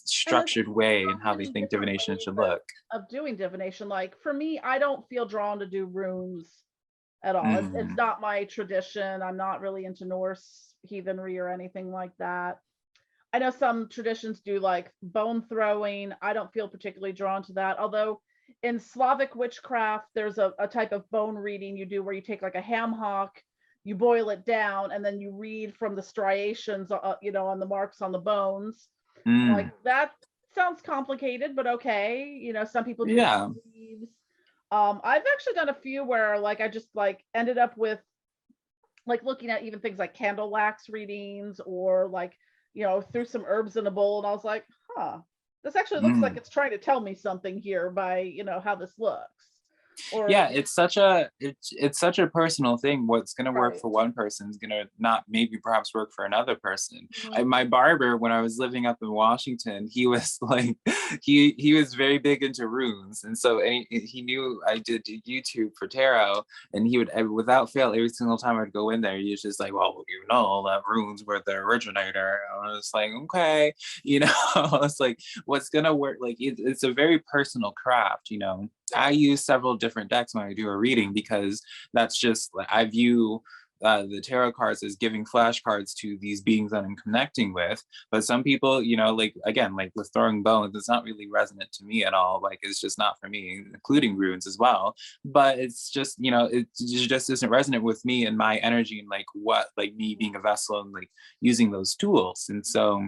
S2: structured way in
S1: so
S2: how they
S1: many
S2: think
S1: different
S2: divination
S1: ways
S2: should look.
S1: of doing divination. Like for me, I don't feel drawn to do runes at all. It's
S2: Hmm.
S1: not my tradition. I'm not really into Norse heathenry or anything like that. I know some traditions do like bone throwing. I don't feel particularly drawn to that. Although in Slavic witchcraft, there's a type of bone reading you do where you take like a ham hock, you boil it down, and then you read from the striations, on the marks on the bones. Like
S2: Mm.
S1: that sounds complicated, but okay. Some people do
S2: Yeah.
S1: tea leaves. I've actually done a few where like I just like ended up with like looking at even things like candle wax readings, or like threw some herbs in a bowl, and I was like, huh, this actually looks like
S2: Mm.
S1: it's trying to tell me something here by how this looks.
S2: Yeah,
S1: Or
S2: it's such a personal thing. What's gonna work
S1: right.
S2: for one person is gonna not maybe perhaps work for another person.
S1: Mhm.
S2: My barber, when I was living up in Washington, he was like, he was very big into runes, and so he knew I did YouTube for tarot, and he would without fail every single time I'd go in there, he was just like, well, that runes were the originator. I was like, okay, it's like what's gonna work. Like it's a very personal craft. I
S1: Right.
S2: use several different decks when I do a reading, because that's just like I view the tarot cards as giving flashcards to these beings that I'm connecting with. But some people, like again, like with throwing bones, it's not really resonant to me at all. Like it's just not for me, including runes as well. But it's just, it just isn't resonant with me and my energy, and like what, like me being a vessel and like using those tools. And so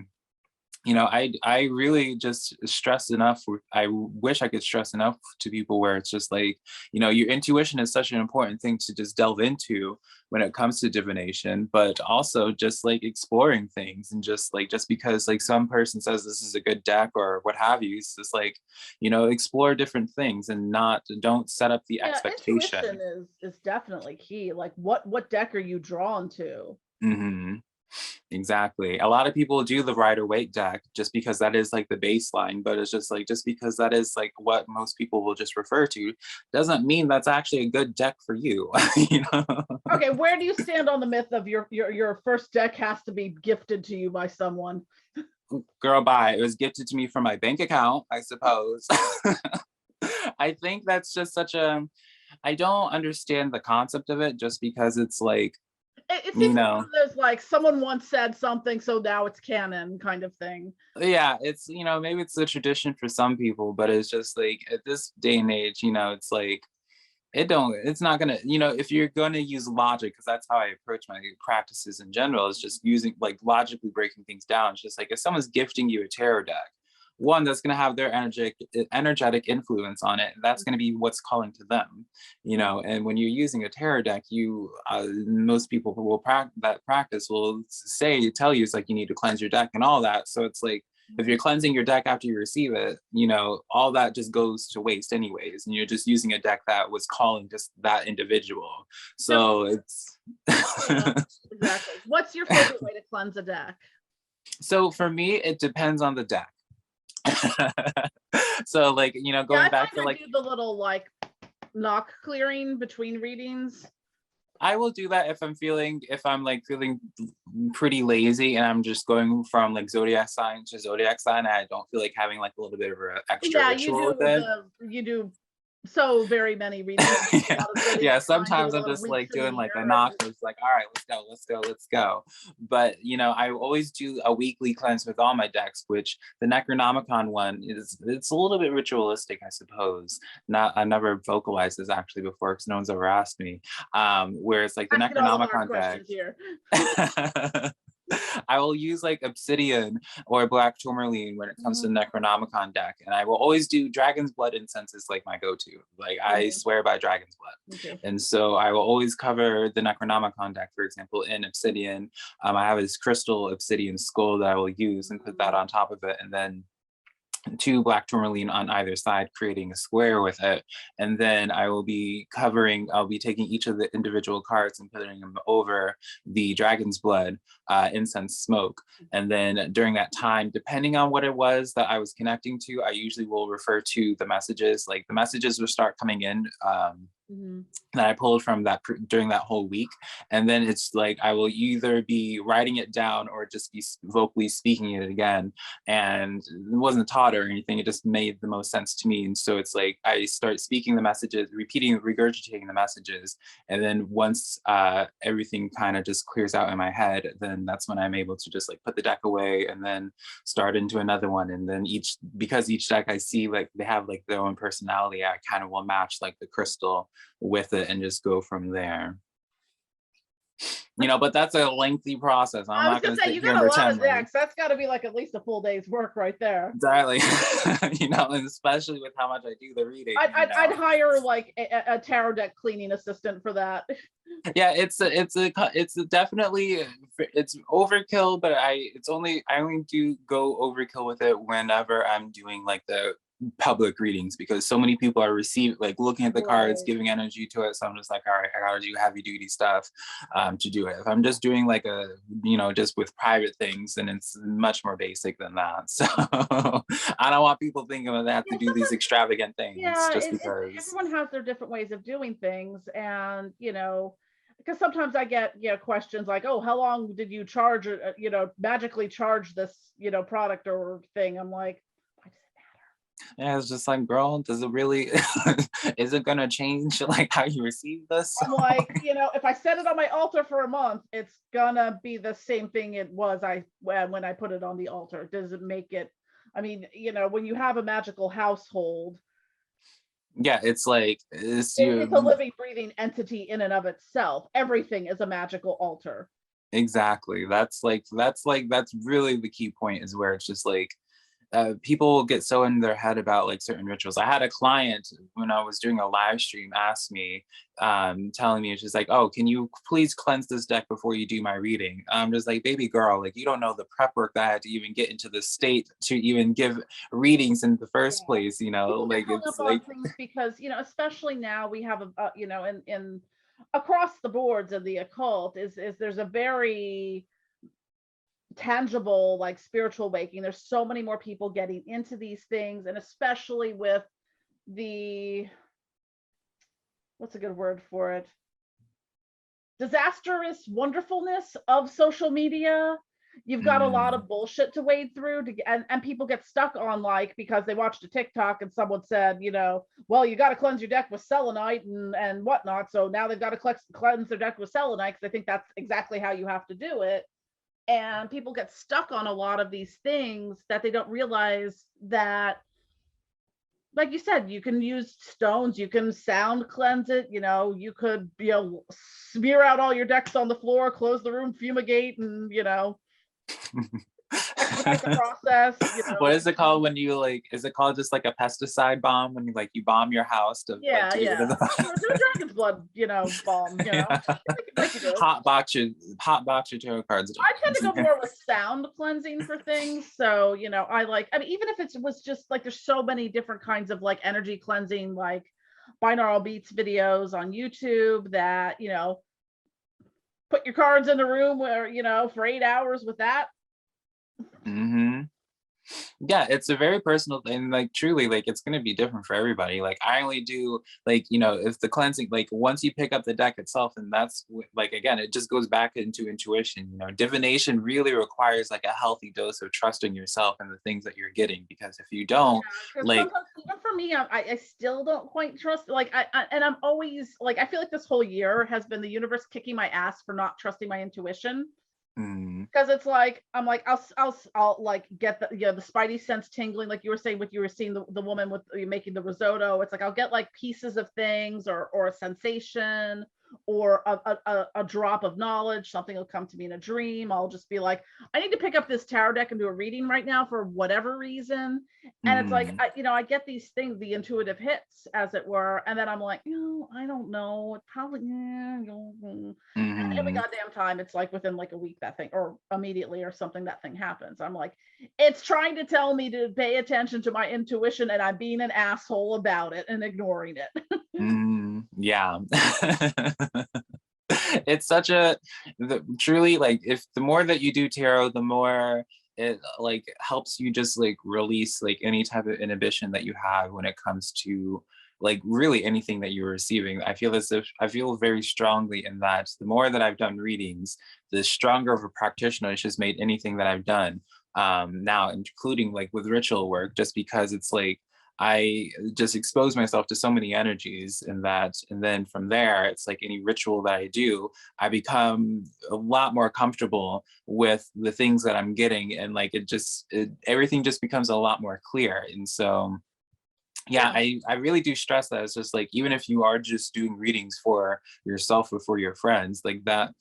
S2: I really just stress enough. I wish I could stress enough to people where it's just like, your intuition is such an important thing to just delve into when it comes to divination, but also just like exploring things, and just because like some person says this is a good deck or what have you, it's just like, explore different things and don't set up the
S1: Yeah, intuition
S2: expectation.
S1: is definitely key. Like what deck are you drawn to?
S2: Hmm. Exactly. A lot of people do the Rider Waite deck just because that is like the baseline, but it's just like just because that is like what most people will just refer to doesn't mean that's actually a good deck for you. you know?
S1: Okay, where do you stand on the myth of your first deck has to be gifted to you by someone?
S2: Girl, bye. It was gifted to me from my bank account, I suppose. I think that's just such a I don't understand the concept of it, just because it's like,
S1: It
S2: you
S1: seems like one
S2: know,
S1: of those like someone once said something, so now it's canon kind of thing.
S2: yeah, it's maybe it's a tradition for some people, but it's just like at this day and age, it's like it's not gonna, if you're gonna use logic, because that's how I approach my practices in general, is just using like logically breaking things down. It's just like if someone's gifting you a tarot deck, one, that's going to have their energetic influence on it. That's going to be what's calling to them, and when you're using a tarot deck, most people who will practice will tell you it's like you need to cleanse your deck and all that. So it's like if you're cleansing your deck after you receive it, all that just goes to waste anyways, and you're just using a deck that was calling just that individual.
S1: So
S2: So it's
S1: yeah, exactly. What's your favorite way to cleanse a deck?
S2: so for me, it depends on the deck. So like,
S1: Yeah, I
S2: going back to
S1: find I
S2: like,
S1: do the little like knock clearing between readings.
S2: I will do that if I'm like feeling pretty lazy and I'm just going from like zodiac sign to zodiac sign, and I don't feel like having like a little bit of an extra
S1: Yeah, you
S2: ritual with
S1: do
S2: it.
S1: the you do so very many readings, a
S2: Yeah,
S1: lot of sitting
S2: yeah.
S1: and trying, do a
S2: Sometimes I'm
S1: lot of
S2: just like
S1: leaps in the
S2: doing like a
S1: mirror and
S2: knock. It's like, all right, let's go, let's go, let's go. But you know, I always do a weekly cleanse with all my decks, which the Necronomicon one is, it's a little bit ritualistic, I suppose. Not, I never vocalized this actually before because no one's ever asked me. Where it's like the
S1: asking all the hard
S2: Necronomicon deck.
S1: questions here.
S2: I will use like obsidian or black tourmaline when it comes to Necronomicon deck, and I will always do dragon's blood incense is like my go-to. Like I swear by dragon's blood, and so I will always cover the Necronomicon deck, for example, in obsidian. I have this crystal obsidian skull that I will use and put that on top of it, and then two black tourmaline on either side, creating a square with it. And then I'll be taking each of the individual cards and putting them over the dragon's blood incense smoke. And then during that time, depending on what it was that I was connecting to, I usually will refer to the messages. Like the messages will start coming in that I pulled from that during that whole week. And then it's like I will either be writing it down or just be vocally speaking it again. And it wasn't taught or anything, it just made the most sense to me. And so it's like I start speaking the messages, repeating, regurgitating the messages. And then once everything kind of just clears out in my head, then that's when I'm able to just like put the deck away and then start into another one. And then because each deck I see like they have like their own personality, I kind of will match like the crystal with it and just go from there. You know, but that's a lengthy process. I'm not going to say
S1: you got a lot of decks. That's got to be like at least a full day's work right there.
S2: Exactly. You know, and especially with how much I do the reading.
S1: I'd hire like a tarot deck cleaning assistant for that.
S2: Yeah, it's definitely overkill, but I only do go overkill with it whenever I'm doing like the public readings, because so many people are looking at the cards, giving energy to it. So I'm just like, all right, I gotta do heavy duty stuff to do it. If I'm just doing like a, just with private things, then it's much more basic than that. So I don't want people thinking that they have to do these extravagant things just because.
S1: Everyone has their different ways of doing things, and because sometimes I get questions like, oh, how long did you charge magically charge this product or thing? I'm like,
S2: yeah, it's just like, girl, does it really is it gonna change like how you receive this?
S1: I'm like, if I set it on my altar for a month, it's gonna be the same thing it was when I put it on the altar. Does it make it? I mean, when you have a magical household,
S2: yeah, it's like it's
S1: a living, breathing entity in and of itself. Everything is a magical altar.
S2: Exactly. That's really the key point, is where it's just like people get so in their head about like certain rituals. I had a client when I was doing a live stream ask me, telling me, she's like, oh, can you please cleanse this deck before you do my reading? I'm just like, baby girl, like you don't know the prep work that I had to even get into the state to even give readings in the first place.
S1: People
S2: like
S1: get
S2: it's
S1: hung up
S2: like
S1: on things because especially now we have in across the boards of the occult is there's a very tangible like spiritual waking. There's so many more people getting into these things, and especially with the, what's a good word for it, disastrous wonderfulness of social media. You've got a lot of bullshit to wade through and people get stuck on, like, because they watched a TikTok and someone said, well, you got to cleanse your deck with selenite and whatnot. So now they've got to cleanse their deck with selenite because I think that's exactly how you have to do it. And people get stuck on a lot of these things that they don't realize that, like you said, you can use stones, you can sound cleanse it, you could, smear out all your decks on the floor, close the room, fumigate, and, expedite the process.
S2: What is it called when you is it called just like a pesticide bomb when you bomb your house to
S1: do a dragon's blood bomb, like you do.
S2: hot box your tarot cards.
S1: I tend to go more with sound cleansing for things. So I mean, even if it was just like, there's so many different kinds of like energy cleansing, like binaural beats videos on YouTube that put your cards in the room where for 8 hours with that.
S2: Yeah, it's a very personal thing. Like truly, like it's gonna be different for everybody. Like I only do like, if the cleansing, like once you pick up the deck itself, and that's like again, it just goes back into intuition. Divination really requires like a healthy dose of trusting yourself and the things that you're getting. Because if you don't,
S1: Because
S2: like,
S1: sometimes even for me, I still don't quite trust. Like and I'm always like I feel like this whole year has been the universe kicking my ass for not trusting my intuition.
S2: mm,
S1: Because it's like I'm like I'll like get the spidey sense tingling, like you were saying with you were seeing the woman with making the risotto. It's like I'll get like pieces of things or a sensation or a drop of knowledge. Something will come to me in a dream. I'll just be like, I need to pick up this tarot deck and do a reading right now for whatever reason. And it's like
S2: mm,
S1: I get these things, the intuitive hits, as it were, and then I'm like, I don't know. It probably, every
S2: mm.
S1: goddamn time it's like within like a week that thing or immediately or something that thing happens. I'm like, it's trying to tell me to pay attention to my intuition and I'm being an asshole about it and ignoring it.
S2: Yeah. It's such truly, like, if the more that you do tarot, the more it like helps you just like release like any type of inhibition that you have when it comes to like really anything that you're receiving. I feel very strongly in that the more that I've done readings, the stronger of a practitioner it's just made anything that I've done. Now, including like with ritual work, just because it's like I just expose myself to so many energies in that. And then from there, it's like any ritual that I do, I become a lot more comfortable with the things that I'm getting. And like everything just becomes a lot more clear. And so, yeah,
S1: Yeah.
S2: I really do stress that. It's just like, even if you are just doing readings for yourself or for your friends, like that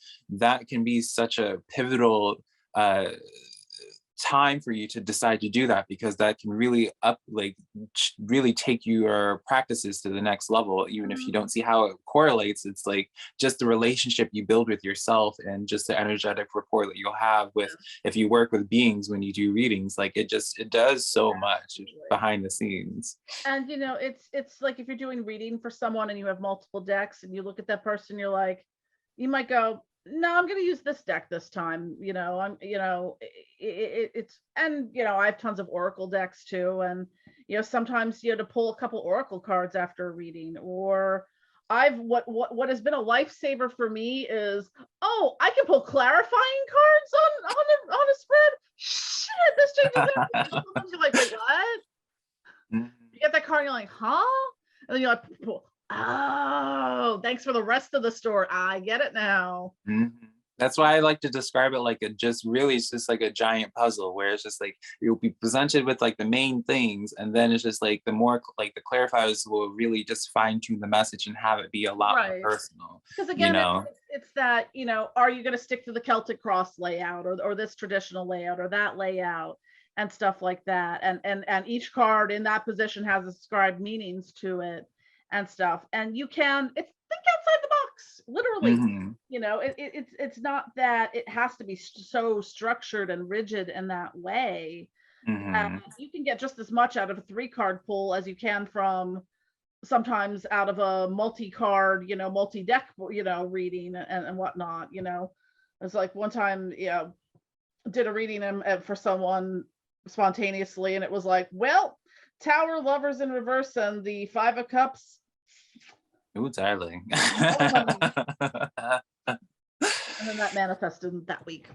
S2: can be such a pivotal uh time for you to decide to do that, because that can really really take your practices to the next level. Even if you
S1: Mhm.
S2: don't see how it correlates, it's like just the relationship you build with yourself and just the energetic rapport that you'll have with, if you work with beings when you do readings, like it does so much
S1: Absolutely.
S2: behind the scenes.
S1: And it's like if you're doing reading for someone and you have multiple decks and you look at that person, you're like, you might go, no, I'm going to use this deck this time. I'm, it's, and I have tons of Oracle decks too. And, sometimes, to pull a couple Oracle cards after a reading, or what has been a lifesaver for me is, oh, I can pull clarifying cards on a spread. Shit, this changes everything. Sometimes you're like, wait, what? You get that card, and you're like, huh? And then you're like, oh, thanks for the rest of the story. I get it now.
S2: Mhm. That's why I like to describe it like it's just like a giant puzzle, where it's just like you'll be presented with like the main things, and then it's just like the more like the clarifiers will really just fine tune the message and have it be a lot more
S1: Right.
S2: personal,
S1: Because
S2: you
S1: again,
S2: know?
S1: it's that, are you going to stick to the Celtic cross layout or this traditional layout or that layout and stuff like that? And each card in that position has ascribed meanings to it and stuff. And you can, it's think outside the box, literally.
S2: Hmm.
S1: It's not that it has to be so structured and rigid in that way.
S2: Hmm.
S1: You can get just as much out of a 3 card pull as you can from sometimes out of a multi-card, multi-deck, reading and whatnot. It's like one time, did a reading for someone spontaneously, and it was like, well, Tower, Lovers in reverse, and the 5 of Cups.
S2: Ooh, darling.
S1: No, honey. And then that manifested that week.
S2: Oh,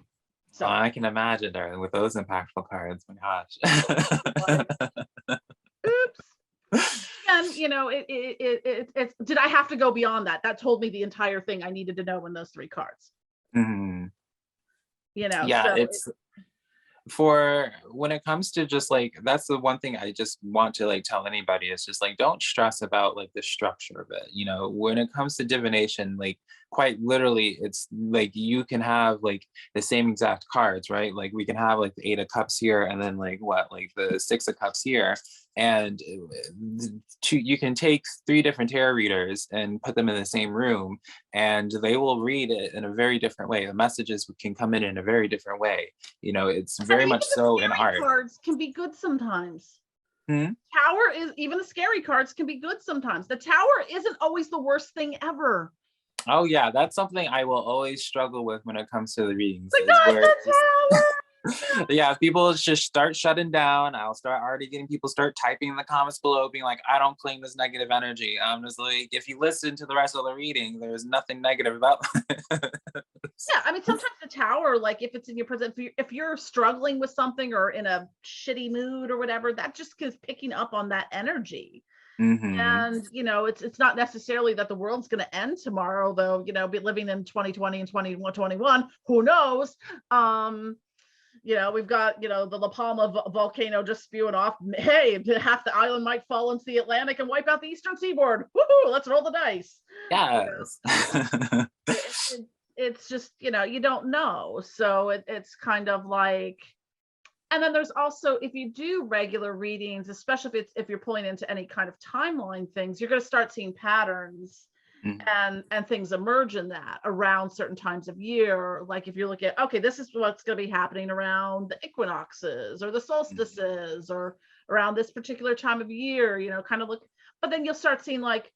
S1: So,
S2: I can imagine, darling, with those impactful cards. My
S1: like,
S2: gosh.
S1: oops. And it's did I have to go beyond that? That told me the entire thing I needed to know in those 3 cards.
S2: Mhm. Yeah,
S1: So
S2: it's for when it comes to just like, that's the one thing I just want to like tell anybody, is just like, don't stress about like the structure of it. When it comes to divination, like quite literally, it's like you can have like the same exact cards, right? Like we can have like the 8 of Cups here, and then like like the 6 of Cups here. And you can take 3 different tarot readers and put them in the same room, and they will read it in a very different way. The messages can come in a very different way. It's
S1: and
S2: very
S1: even
S2: much
S1: the
S2: so in
S1: scary
S2: art.
S1: cards can be good sometimes.
S2: Hmm?
S1: Tower is even the scary cards can be good sometimes. The Tower isn't always the worst thing ever.
S2: Oh yeah, that's something I will always struggle with when it comes to the readings,
S1: Like,
S2: is
S1: not
S2: where
S1: the
S2: it's just
S1: Tower.
S2: Yeah, if people just start shutting down, I'll start already getting people start typing in the comments below, being like, I don't claim this negative energy. I'm just like, if you listen to the rest of the reading, there's nothing negative about this.
S1: Yeah, I mean, sometimes the tower, like if it's in your present, if you're struggling with something or in a shitty mood or whatever, that just is picking up on that energy.
S2: Hmm.
S1: And it's not necessarily that the world's going to end tomorrow, though. Be living in 2020 and 2021, who knows? We've got the La Palma volcano just spewing off. Hey, half the island might fall into the Atlantic and wipe out the eastern seaboard. Woohoo! Let's roll the dice.
S2: Yes.
S1: It, it, it's just you don't know, so it's kind of like. And then there's also, if you do regular readings, especially if you're pulling into any kind of timeline things, you're going to start seeing patterns
S2: Mhm.
S1: and things emerge in that around certain times of year. Like if you look at, okay, this is what's going to be happening around the equinoxes or the
S2: Mhm.
S1: solstices or around this particular time of year, kind of look. But then you'll start seeing like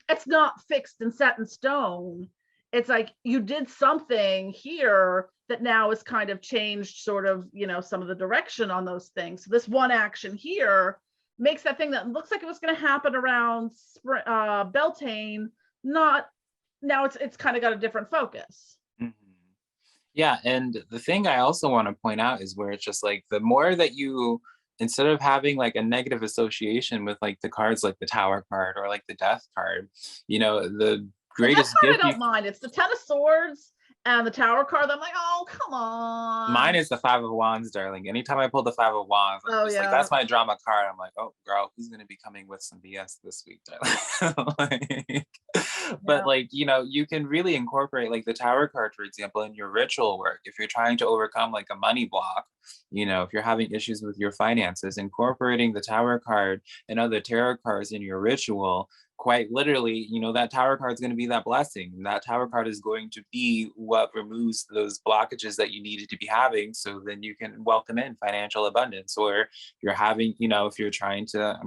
S1: it's not fixed and set in stone. It's like you did something here that now is kind of changed sort of, some of the direction on those things. So this one action here makes that thing that looks like it was going to happen around Beltane, not now it's kind of got a different focus.
S2: Mhm. Yeah, and the thing I also want to point out is where it's just like the more that you, instead of having like a negative association with like the cards like the Tower card or like the Death card, the
S1: The Death
S2: greatest
S1: card I
S2: gift you,
S1: don't mind. It's the Ten of Swords and the Tower card. I'm like, oh, come
S2: mine
S1: on.
S2: is the Five of Wands, darling. Anytime I pull the Five of Wands, I'm
S1: Oh
S2: just like,
S1: yeah.
S2: that's my drama card. I'm like, oh girl, who's gonna be coming with some BS this week, darling? Like, but
S1: Yeah.
S2: like, you can really incorporate like the Tower card, for example, in your ritual work. If you're trying to overcome like a money block, if you're having issues with your finances, incorporating the Tower card and other tarot cards in your ritual, quite literally, that Tower card is going to be that blessing. That Tower card is going to be what removes those blockages that you needed to be having. So then you can welcome in financial abundance. Or you're having, if you're trying to,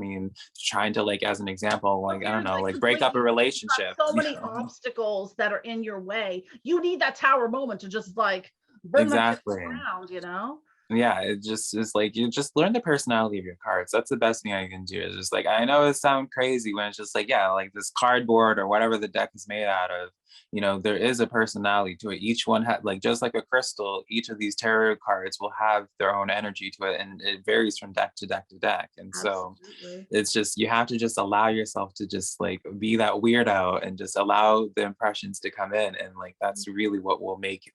S2: trying to like, as an example,
S1: Or
S2: like, I don't
S1: you're
S2: know,
S1: like
S2: like break up a
S1: completely got
S2: relationship,
S1: so many obstacles that are in your way. You need that tower moment to just like burn them to the
S2: Exactly.
S1: ground.
S2: Yeah, it just is like you just learn the personality of your cards. That's the best thing I can do. Is just like I know it sounds crazy when it's just like, yeah, like this cardboard or whatever the deck is made out of, there is a personality to it. Each one had like just like a crystal, each of these tarot cards will have their own energy to it, and it varies from deck to deck to deck. And so
S1: Absolutely.
S2: it's just you have to just allow yourself to just like be that weirdo and just allow the impressions to come in, and like that's really what will make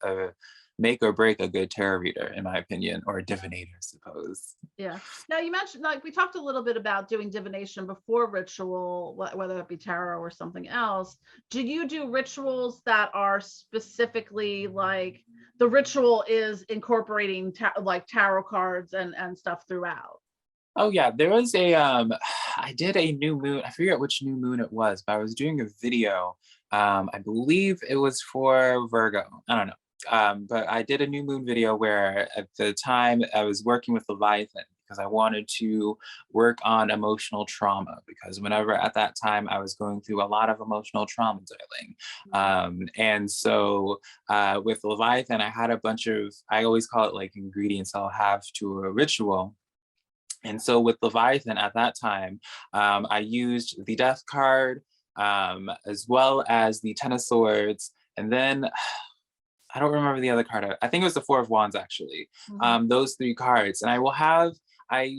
S2: or break a good tarot reader, in my opinion, or a divinator, I suppose.
S1: Yeah. Now you mentioned, like, we talked a little bit about doing divination before ritual, whether it be tarot or something else. Do you do rituals that are specifically like the ritual is incorporating like tarot cards and stuff throughout?
S2: Oh yeah, there was a I did a new moon. I forget which new moon it was, but I was doing a video. I believe it was for Virgo. I don't know. But I did a new moon video where at the time I was working with Leviathan because I wanted to work on emotional trauma because whenever at that time I was going through a lot of emotional trauma, darling. And so with Leviathan, I had a bunch of, I always call it like ingredients I'll have to a ritual. And so with Leviathan at that time, I used the Death card as well as the Ten of Swords. And then I don't remember the other card. I think it was the Four of Wands, actually.
S1: Mhm.
S2: Those three cards. And I will have, I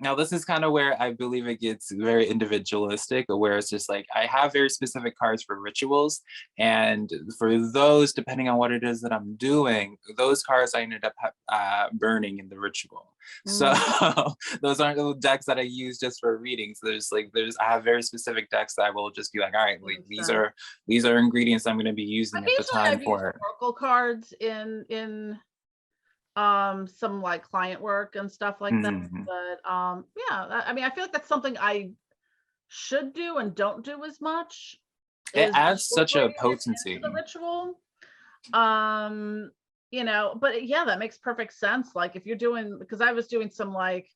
S2: now, this is kind of where I believe it gets very individualistic, where it's just like I have very specific cards for rituals. And for those, depending on what it is that I'm doing, those cards I ended up burning in the ritual. So
S1: Mm,
S2: those aren't the decks that I use just for readings. I have very specific decks that I will just be like, all right,
S1: that
S2: like
S1: makes
S2: these
S1: sense.
S2: are these are ingredients I'm going to be
S1: I've
S2: using at the
S1: usually
S2: time
S1: I've used
S2: for it.
S1: oracle cards in some like client work and stuff like that.
S2: Mhm.
S1: But yeah, I mean, I feel like that's something I should do and don't do as much,
S2: It
S1: is
S2: adds such a
S1: incorporating it into the
S2: potency.
S1: ritual. Um, but yeah, that makes perfect sense. Like if you're doing, because I was doing some like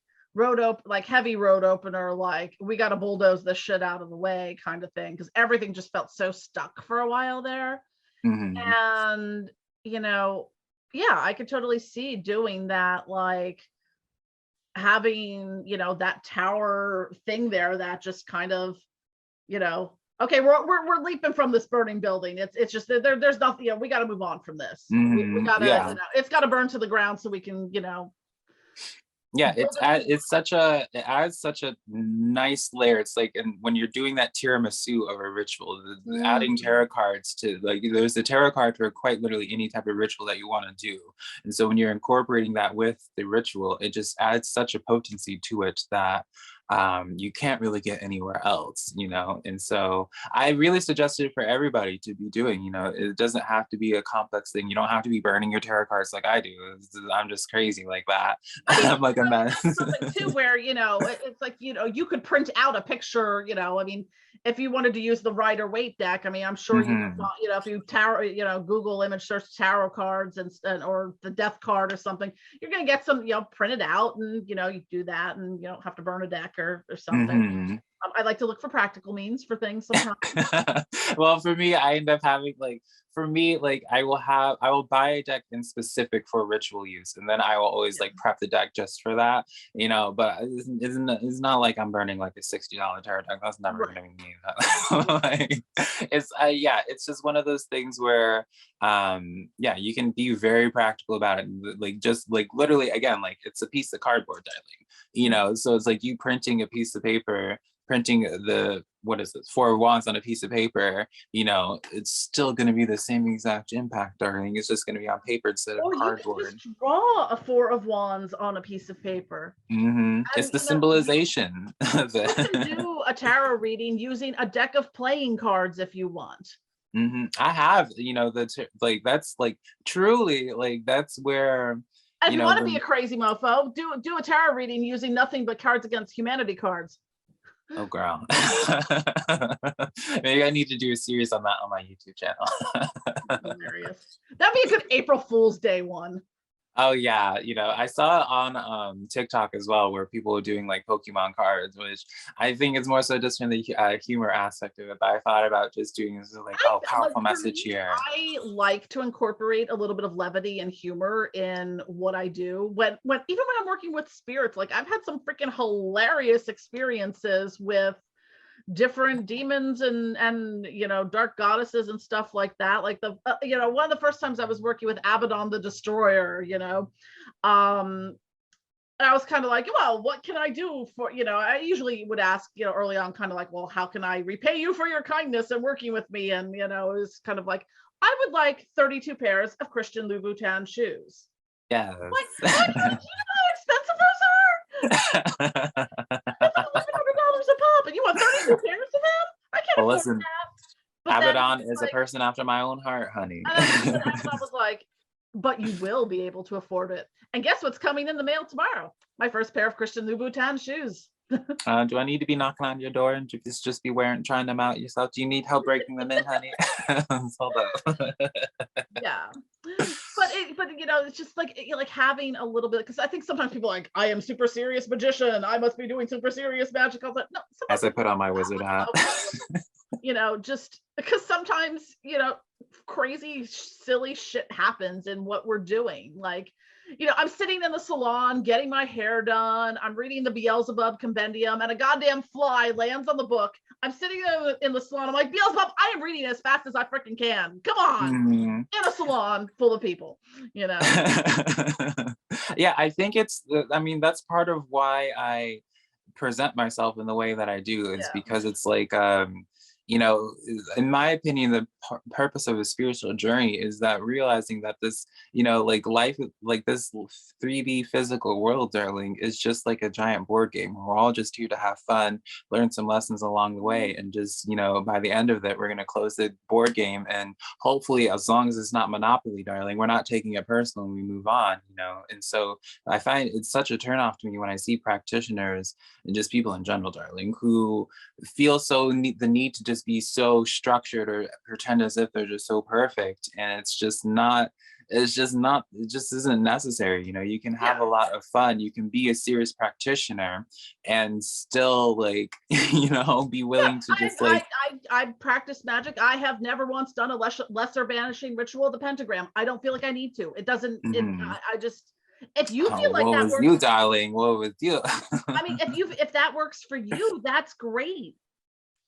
S1: like heavy road opener, like we got to bulldoze this shit out of the way kind of thing, because everything just felt so stuck for a while there.
S2: Mhm.
S1: And you know Yeah, I could totally see doing that, like having, that tower thing there that just kind of, okay, we're leaping from this burning building. It's just that there's nothing, we got to move on from this. We gotta,
S2: Yeah.
S1: it's got to burn to the ground so we can,
S2: Yeah,
S1: build a new.
S2: it adds such a nice layer. It's like, and when you're doing that tiramisu of a ritual, adding
S1: Mm.
S2: tarot cards to, like, there's a tarot card for quite literally any type of ritual that you want to do. And so when you're incorporating that with the ritual, it just adds such a potency to it that you can't really get anywhere else, you know? And so I really suggest it for everybody to be doing, you know, it doesn't have to be a complex thing. You don't have to be burning your tarot cards like I do. I'm just crazy like that.
S1: I mean,
S2: I'm like a mess.
S1: something too where it's like you could print out a picture. I mean, if you wanted to use the Rider Waite deck, I mean, I'm sure you could
S2: Mhm.
S1: if you tarot, Google image search tarot cards and or the death card or something, you're going to get some, printed out, and you do that, and you don't have to burn a deck or something.
S2: Mhm.
S1: I like to look for practical means for things sometimes.
S2: Well, for me, I end up having like, for me, like I will buy a deck in specific for ritual use, and then I will always like prep the deck just for that, you know. But it's not like I'm burning like a $60 tarot deck. That's never
S1: Right.
S2: gonna be me. Like, it's yeah, it's just one of those things where yeah, you can be very practical about it, like just like literally again, like it's a piece of cardboard, darling, you know. So it's like you printing a piece of paper, printing the, what is this, 4 of wands on a piece of paper, you know, it's still going to be the same exact impact, darling. It's just going to be on paper instead of
S1: Or you can
S2: cardboard.
S1: just draw a 4 of wands on a piece of paper.
S2: It's
S1: And
S2: the
S1: you
S2: symbolization of
S1: you can
S2: it.
S1: do a tarot reading using a deck of playing cards if you want.
S2: I have, you know, like that's like truly like that's where,
S1: If
S2: you
S1: you
S2: know,
S1: want to be a crazy mofo, do a tarot reading using nothing but Cards Against Humanity cards.
S2: oh girl. Maybe I need to do a series on that on my YouTube channel.
S1: Hilarious. That'd be a good April Fool's Day one.
S2: Oh yeah, you know, I saw it on TikTok as well, where people were doing like Pokemon cards, which I think is more so just from the humor aspect of it. But I thought about just doing this like, oh,
S1: Like
S2: powerful
S1: for
S2: message
S1: me,
S2: here.
S1: I like to incorporate a little bit of levity and humor in what I do. When even when I'm working with spirits, like I've had some freaking hilarious experiences with different demons and dark goddesses and stuff like that, like the one of the first times I was working with Abaddon the Destroyer, um and I was kind of like, well, what can I do for, I usually would ask, early on, kind of like, well, how can I repay you for your kindness and working with me? And it was kind of like, I would like 32 pairs of Christian Louboutin shoes. Like,
S2: Yes.
S1: oh, you know how expensive those are? It's like $1,100 a pop, and you want 32 pairs of them? I can't
S2: Well,
S1: afford
S2: listen,
S1: that. But then
S2: Abaddon
S1: he's
S2: is a
S1: like,
S2: person after my own heart, honey.
S1: but Abaddon was like, but you will be able to afford it. And guess what's coming in the mail tomorrow? My first pair of Christian Louboutin shoes.
S2: Do I need to be knocking on your door and just be wearing, trying them out yourself? Do you need help breaking them in, honey? Hold up.
S1: Yeah. But it's just like like having a little bit, because I think sometimes people are like, I am super serious magician, I must be doing super serious magic. I was like, no, sometimes
S2: As I
S1: it's
S2: put
S1: not
S2: on my
S1: that
S2: wizard
S1: much
S2: hat.
S1: level. Just because sometimes crazy silly shit happens in what we're doing. Like, I'm sitting in the salon getting my hair done, I'm reading the Beelzebub compendium, and a goddamn fly lands on the book. I'm sitting in the salon, I'm like, Beelzebub, I am reading as fast as I freaking can, come on.
S2: Mm.
S1: In a salon full of people.
S2: Yeah, I think I mean, that's part of why I present myself in the way that I do, is
S1: Yeah.
S2: because it's like, you know, in my opinion, the purpose of a spiritual journey is that realizing that this, you know, like life, like this 3D physical world, darling, is just like a giant board game. We're all just here to have fun, learn some lessons along the way, and just, you know, by the end of it, we're going to close the board game. And hopefully, as long as it's not Monopoly, darling, we're not taking it personal and we move on, you know. And so I find it's such a turnoff to me when I see practitioners and just people in general, darling, who feel the need to just be so structured or pretend as if they're just so perfect, and it's just not it's just not, it just isn't necessary. You know, you can have
S1: Yeah.
S2: a lot of fun, you can be a serious practitioner and still like, you know, be
S1: Yeah,
S2: willing to just like,
S1: I practice magic. I have never once done a lesser banishing ritual of the pentagram. I don't feel like I need to. It doesn't.
S2: mhm.
S1: I just, if you
S2: Oh,
S1: feel like
S2: what
S1: that
S2: was
S1: works,
S2: you, darling? What was you?
S1: I mean, if that works for you, that's great.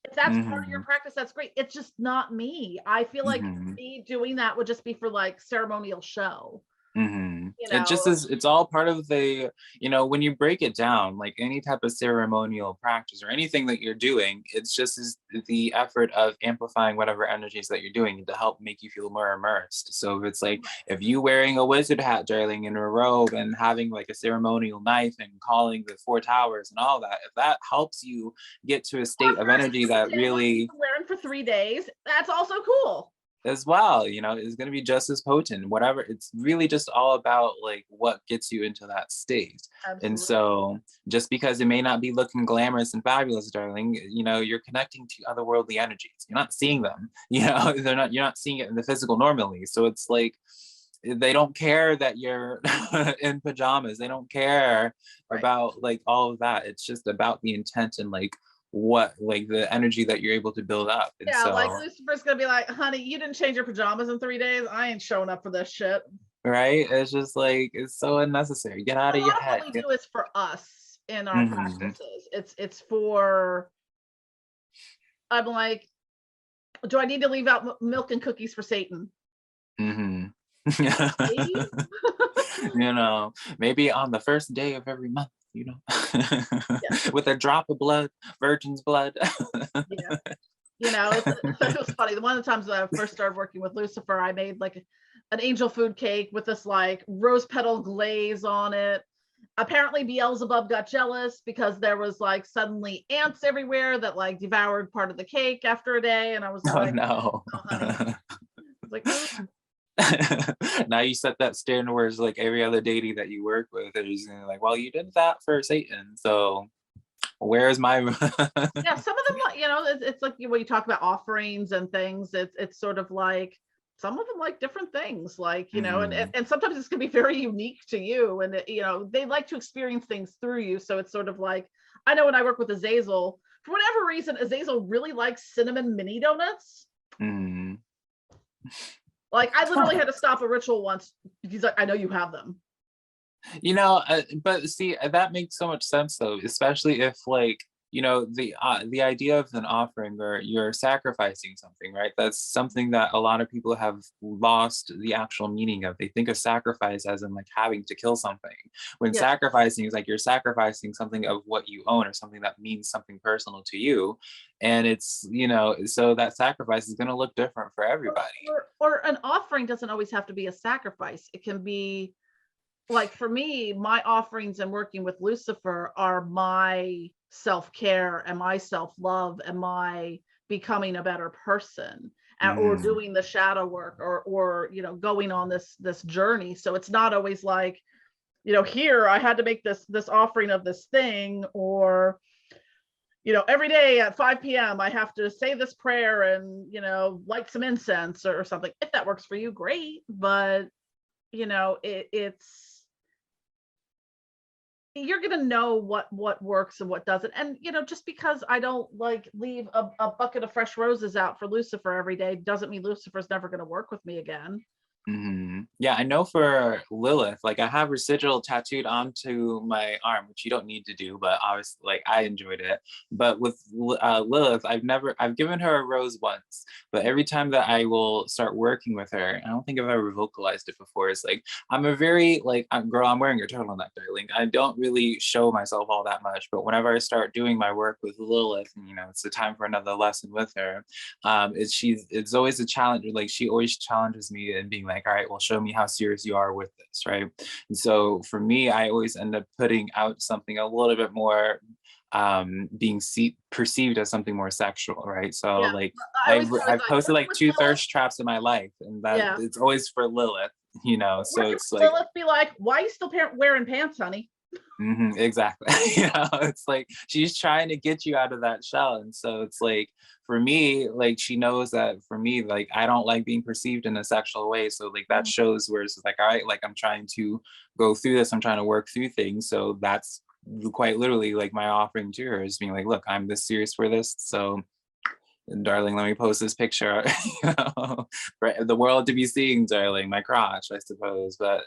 S1: If that's part of your
S2: Hmm.
S1: practice, that's great. It's just not me. I feel like
S2: Hmm.
S1: me doing that would just be for like ceremonial show.
S2: Hmm.
S1: You
S2: It just
S1: know,
S2: is, it's all part of the, you know, when you break it down, like any type of ceremonial practice or anything that you're doing, it's just is the effort of amplifying whatever energies that you're doing to help make you feel more immersed. So if it's like, if you wearing a wizard hat, darling, in a robe and having like a ceremonial knife and calling the four towers and all that, if that helps you get to a
S1: or
S2: state of
S1: first
S2: energy that
S1: sandals you've
S2: really,
S1: been wearing for 3 days, that's also cool.
S2: as well, you know, is going to be just as potent, whatever. It's really just all about like what gets you into that state. And
S1: Absolutely.
S2: so just because it may not be looking glamorous and fabulous, darling, you know, you're connecting to otherworldly energies, you're not seeing them, you know, they're not, you're not seeing it in the physical normally. So it's like they don't care that you're in pajamas, they don't care
S1: Right.
S2: about like all of that. It's just about the intent and like what, like the energy that you're able to build up. And
S1: Yeah, like
S2: so,
S1: Lucifer's gonna be like, honey, you didn't change your pajamas in 3 days. I ain't showing up for this shit.
S2: right? It's just like it's so unnecessary. Get out
S1: A
S2: of your
S1: lot of what
S2: head.
S1: we
S2: Get,
S1: do is for us in our
S2: mm-hmm,
S1: practices. It's for, I'm like, do I need to leave out milk and cookies for Satan?
S2: mm-hmm.
S1: Maybe.
S2: You know, maybe on the first day of every month, you know,
S1: Yeah,
S2: with a drop of blood, virgin's blood.
S1: yeah. You know, it was funny. One of the times that I first started working with Lucifer, I made like an angel food cake with this like rose petal glaze on it. Apparently Beelzebub got jealous because there was like suddenly ants everywhere that like devoured part of the cake after a day. And I was
S2: Oh
S1: like,
S2: no.
S1: oh honey. I was like, ooh.
S2: Now you set that standard where it's like every other deity that you work with is like, well, you did that for Satan, so where's my
S1: Yeah, some of them, like, you know, it's like when you talk about offerings and things, it's sort of like some of them like different things, like, you know, and
S2: Mhm.
S1: and sometimes it's gonna be very unique to you, and you know, they like to experience things through you. So it's sort of like, I know when I work with Azazel, for whatever reason, Azazel really likes cinnamon mini donuts.
S2: Mhm.
S1: Like I literally
S2: Huh.
S1: had to stop a ritual once. He's like, I know you have them.
S2: You know, but see, that makes so much sense though, especially if like, you know, the idea of an offering where you're sacrificing something, right? That's something that a lot of people have lost the actual meaning of. They think of sacrifice as in like having to kill something. When
S1: Yeah,
S2: sacrificing is like you're sacrificing something of what you own or something that means something personal to you. And it's, you know, so that sacrifice is going to look different for everybody.
S1: or an offering doesn't always have to be a sacrifice. It can be like, for me, my offerings and working with Lucifer are my self-care and my self-love and my becoming a better person, or
S2: Mm,
S1: doing the shadow work, or you know, going on this journey. So it's not always like, you know, here I had to make this offering of this thing, or you know, every day at 5 p.m. I have to say this prayer and, you know, light some incense or something. If that works for you, great. But you know, it's, you're gonna know what works and what doesn't. And you know, just because I don't like leave a bucket of fresh roses out for Lucifer every day doesn't mean Lucifer's never gonna work with me again.
S2: mhm. Yeah, I know for Lilith, like I have residual tattooed onto my arm, which you don't need to do, but obviously, like I enjoyed it. But with Lilith, I've given her a rose once, but every time that I will start working with her, I don't think I've ever vocalized it before. It's like I'm a very like, girl, I'm wearing your turtleneck, darling. I don't really show myself all that much, but whenever I start doing my work with Lilith, and you know, it's the time for another lesson with her. It's always a challenge. Like she always challenges me and being like, all right, well, show me how serious you are with this, right? And so for me, I always end up putting out something a little bit more being perceived as something more sexual, right? So
S1: Yeah,
S2: like
S1: I always tell
S2: I've
S1: like
S2: posted
S1: working
S2: like
S1: with
S2: two
S1: Lilith.
S2: thirst traps in my life, and that
S1: Yeah,
S2: it's always for Lilith, you know. So
S1: working
S2: it's
S1: with
S2: like,
S1: Lilith, be like, why are you still wearing pants, honey?
S2: exactly. It's like she's trying to get you out of that shell. And so it's like for me, like she knows that for me, like I don't like being perceived in a sexual way. So like that
S1: Mhm.
S2: shows where it's like, all right, like I'm trying to go through this, I'm trying to work through things. So that's quite literally like my offering to her is being like, look, I'm this serious for this. So darling, let me post this picture, for the world to be seeing, darling, my crotch, I suppose. But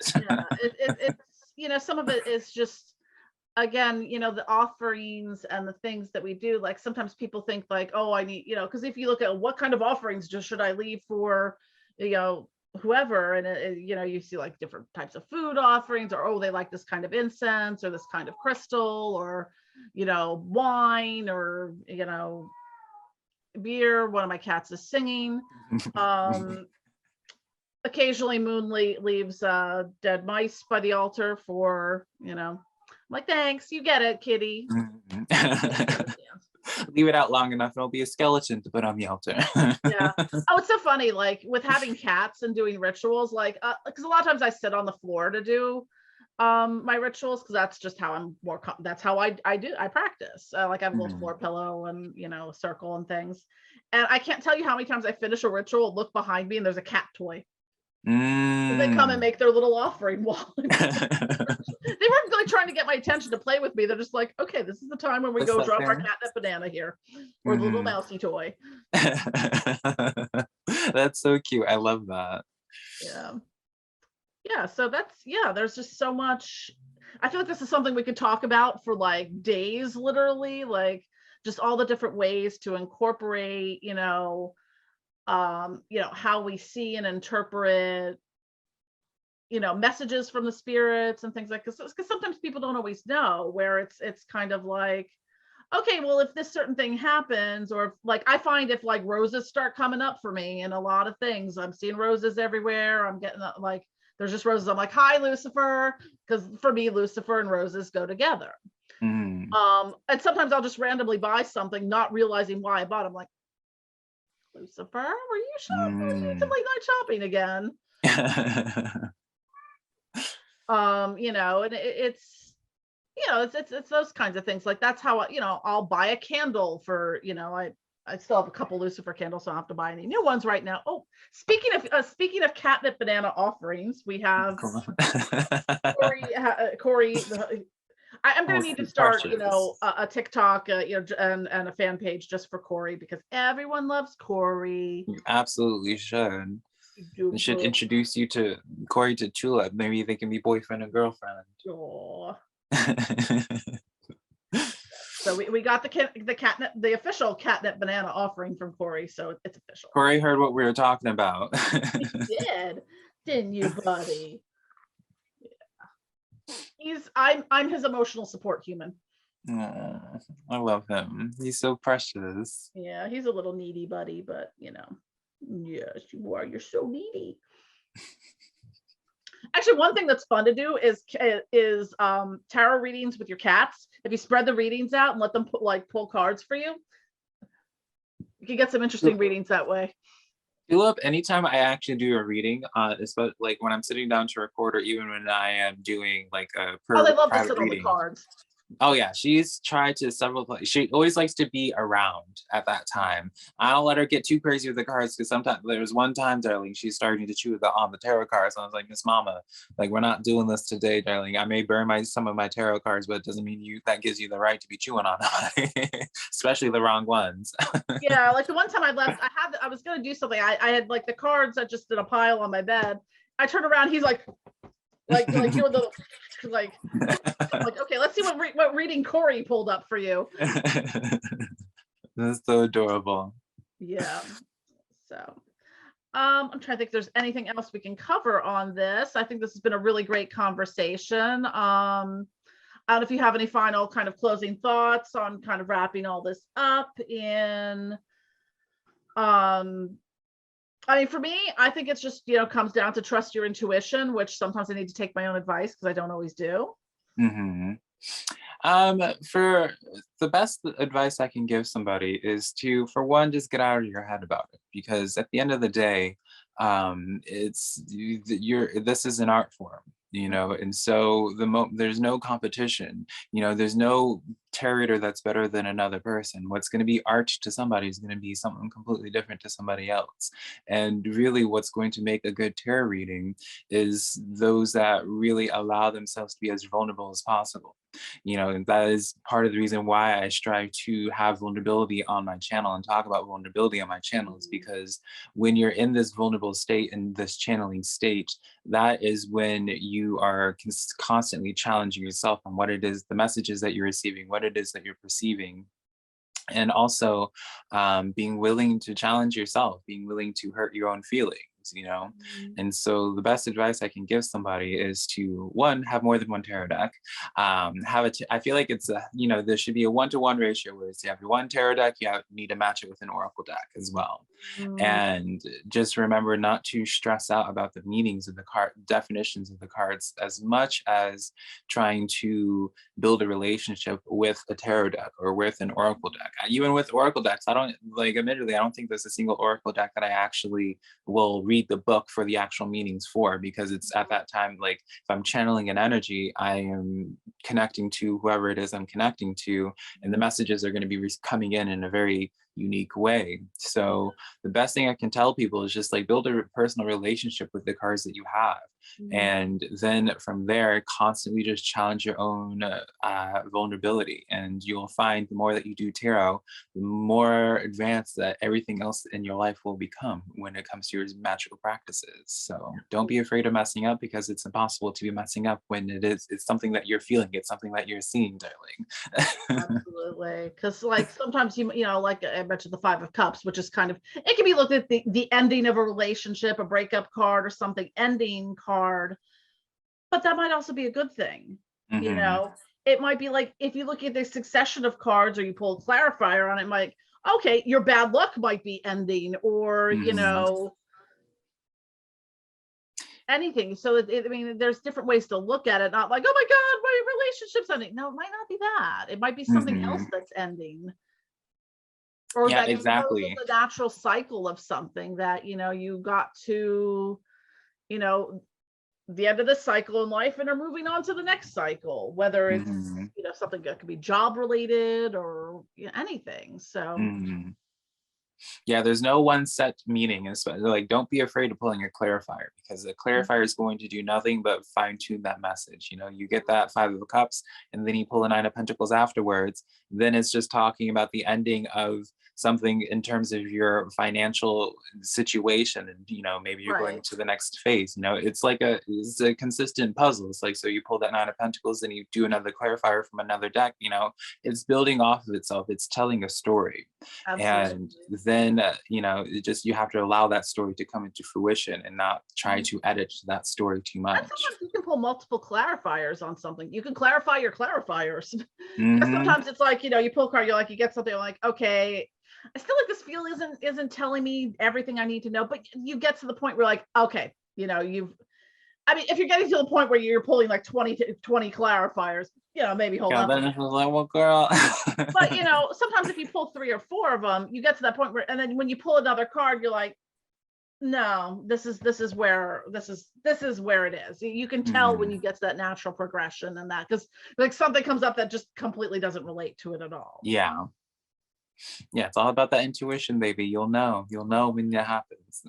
S1: Yeah, it's some of it is just, again, the offerings and the things that we do. Like sometimes people think like, oh, I need, because if you look at what kind of offerings just should I leave for, you know, whoever, and you see like different types of food offerings, or oh, they like this kind of incense or this kind of crystal, or wine, or beer. One of my cats is singing. Um, Occasionally Moon leaves dead mice by the altar for, I'm like, thanks, you get it, kitty.
S2: Leave it out long enough, it'll be a skeleton to put on the altar.
S1: Yeah. Oh, it's so funny, like with having cats and doing rituals, like because a lot of times I sit on the floor to do my rituals, because that's just how I'm more that's how I practice. Like I have a little floor pillow and a circle and things. And I can't tell you how many times I finish a ritual, look behind me, and there's a cat toy. They come and make their little offering while they weren't really trying to get my attention to play with me. They're just like, okay, this is the time when we go drop our catnip banana here, or the little mousy toy.
S2: That's so cute. I love that.
S1: Yeah, so there's just so much. I feel like this is something we could talk about for like days, literally, like just all the different ways to incorporate, how we see and interpret, messages from the spirits and things like this. Because sometimes people don't always know, where it's kind of like, okay, well, if this certain thing happens, or if, like, I find if like roses start coming up for me and a lot of things, I'm seeing roses everywhere. I'm getting like, there's just roses. I'm like, hi, Lucifer. Because for me, Lucifer and roses go together. And sometimes I'll just randomly buy something, not realizing why I bought it. I'm like, Lucifer, were you doing some late night shopping again? And it's those kinds of things. Like that's how I'll buy a candle for, I still have a couple Lucifer candles, so I don't have to buy any new ones right now. Oh, speaking of catnip banana offerings, we have Corey. I'm going to need to start, a TikTok, and a fan page just for Corey, because everyone loves Corey.
S2: You absolutely should. I should introduce you to Corey to Tulip. Maybe they can be boyfriend and girlfriend.
S1: So we got the catnip, the official catnip banana offering from Corey, so it's official.
S2: Corey heard what we were talking about.
S1: He did, didn't you, buddy? Yeah. I'm his emotional support human.
S2: Oh, I love him. He's so precious.
S1: Yeah, he's a little needy, buddy, but yes, you are. You're so needy. Actually, one thing that's fun to do is tarot readings with your cats. If you spread the readings out and let them pull cards for you, you can get some interesting readings that way.
S2: Tulip, anytime I actually do a reading, especially like when I'm sitting down to record, or even when I am doing like a
S1: they love to sit
S2: reading.
S1: on the cards.
S2: Oh yeah, she's tried to several. She always likes to be around at that time. I don't let her get too crazy with the cards, because sometimes there was one time, darling, she's starting to chew on the tarot cards. And I was like, Miss Mama, like we're not doing this today, darling. I may burn some of my tarot cards, but it doesn't mean that gives you the right to be chewing on them, especially the wrong ones.
S1: Yeah, like the one time I was gonna do something. I had like the cards that just in a pile on my bed. I turned around, he's like doing the like okay, let's see what reading Corey pulled up for you.
S2: That's so adorable.
S1: Yeah. So I'm trying to think if there's anything else we can cover on this. I think this has been a really great conversation. I don't know if you have any final kind of closing thoughts on kind of wrapping all this up in I mean, for me, I think it's just, comes down to trust your intuition, which sometimes I need to take my own advice because I don't always do.
S2: For the best advice I can give somebody is to, for one, just get out of your head about it, because at the end of the day, this is an art form. you know, and so there's no competition, you know, there's no tarot reader that's better than another person. What's going to be art to somebody is going to be something completely different to somebody else. And really what's going to make a good tarot reading is those that really allow themselves to be as vulnerable as possible. You know, and that is part of the reason why I strive to have vulnerability on my channel and talk about vulnerability on my channel, is because when you're in this vulnerable state and this channeling state, that is when you are constantly challenging yourself on what it is, the messages that you're receiving, what it is that you're perceiving, and also being willing to challenge yourself, being willing to hurt your own feelings, you know.
S1: Mhm.
S2: And so the best advice I can give somebody is to, one, have more than one tarot deck. I feel like it's a, you know, there should be a 1-to-1 ratio, where it's, you have your one tarot deck, need to match it with an oracle deck as well.
S1: Mm,
S2: And just remember not to stress out about the meanings of the card definitions of the cards as much as trying to build a relationship with a tarot deck or with an oracle deck. Even with oracle decks, I don't, like, admittedly, I don't think there's a single oracle deck that I actually will read the book for the actual meanings for, because it's at that time, like, if I'm channeling an energy, I am connecting to whoever it is I'm connecting to, and the messages are going to be coming in a very unique way. So the best thing I can tell people is just like build a personal relationship with the cards that you have.
S1: mhm.
S2: And then from there, constantly just challenge your own vulnerability. And you'll find the more that you do tarot, the more advanced that everything else in your life will become when it comes to your magical practices. So don't be afraid of messing up, because it's impossible to be messing up when it's something that you're feeling, it's something that you're seeing, darling.
S1: Absolutely, because like sometimes you know, like I mentioned the Five of Cups, which is kind of, it can be looked at the ending of a relationship, a breakup card or something, ending card, but that might also be a good thing. You
S2: Hmm.
S1: know, it might be like if you look at the succession of cards or you pull a clarifier on it, like, okay, your bad luck might be ending, or you
S2: Hmm.
S1: know, anything. So I mean, there's different ways to look at it. Not like, oh my God, my relationship's ending. No, it might not be that. It might be something else
S2: Hmm.
S1: that's ending, or
S2: Yeah,
S1: that you close
S2: exactly.
S1: the natural cycle of something that you know you got to, you know, the end of this cycle in life and are moving on to the next cycle, whether it's,
S2: Hmm.
S1: you know, something that could be job related or, you know, anything. So
S2: Hmm. Yeah, there's no one set meaning. Especially, like, don't be afraid of pulling a clarifier, because the clarifier is going to do nothing but fine tune that message. You know, you get that Five of Cups, and then you pull a Nine of Pentacles afterwards. Then it's just talking about the ending of something in terms of your financial situation, and you know, maybe you're going
S1: right.
S2: to the next phase. You know, it's a consistent puzzle. It's like, so you pull that Nine of Pentacles, then you do another clarifier from another deck. You know, it's building off of itself. It's telling a story. And
S1: Absolutely.
S2: then you know, it just, you have to allow that story to come into fruition and not try
S1: Mhm.
S2: to edit that story too
S1: And
S2: much.
S1: sometimes you can pull multiple clarifiers on something. You can clarify your clarifiers. Because
S2: Hmm.
S1: sometimes it's like, you know, you pull a card, you're like, you get something like, okay, I still like this feel isn't telling me everything I need to know. But you get to the point where like, okay, you know, you've, I mean, if you're getting to the point where you're pulling like 20 clarifiers, you know, maybe hold
S2: Yeah,
S1: on for a
S2: then
S1: minute.
S2: it's like, well, girl.
S1: But you know, sometimes if you pull three or four of them, you get to that point where, and then when you pull another card, you're like, no, this is where this is where it is. You can tell when
S2: Hmm.
S1: you get to that natural progression and that, because like something comes up that just completely doesn't relate to it at all.
S2: Yeah, yeah, it's all about that intuition, baby. You'll know when that happens.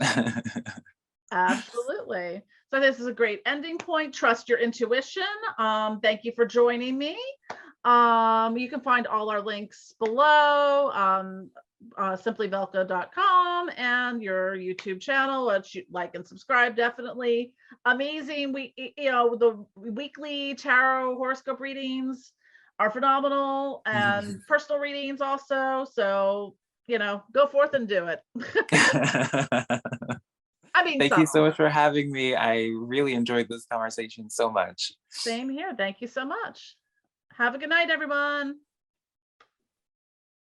S1: Absolutely. So this is a great ending point. Trust your intuition. Thank you for joining me. You can find all our links below. Simplyvelca.com and your YouTube channel, which you like and subscribe, definitely. Amazing. You know, the weekly tarot horoscope readings are phenomenal, and personal readings also. So, you know, go forth and do it. I mean,
S2: Thank you so
S1: subtle.
S2: much for having me. I really enjoyed this conversation so much.
S1: Same here. Thank you so much. Have a good night, everyone.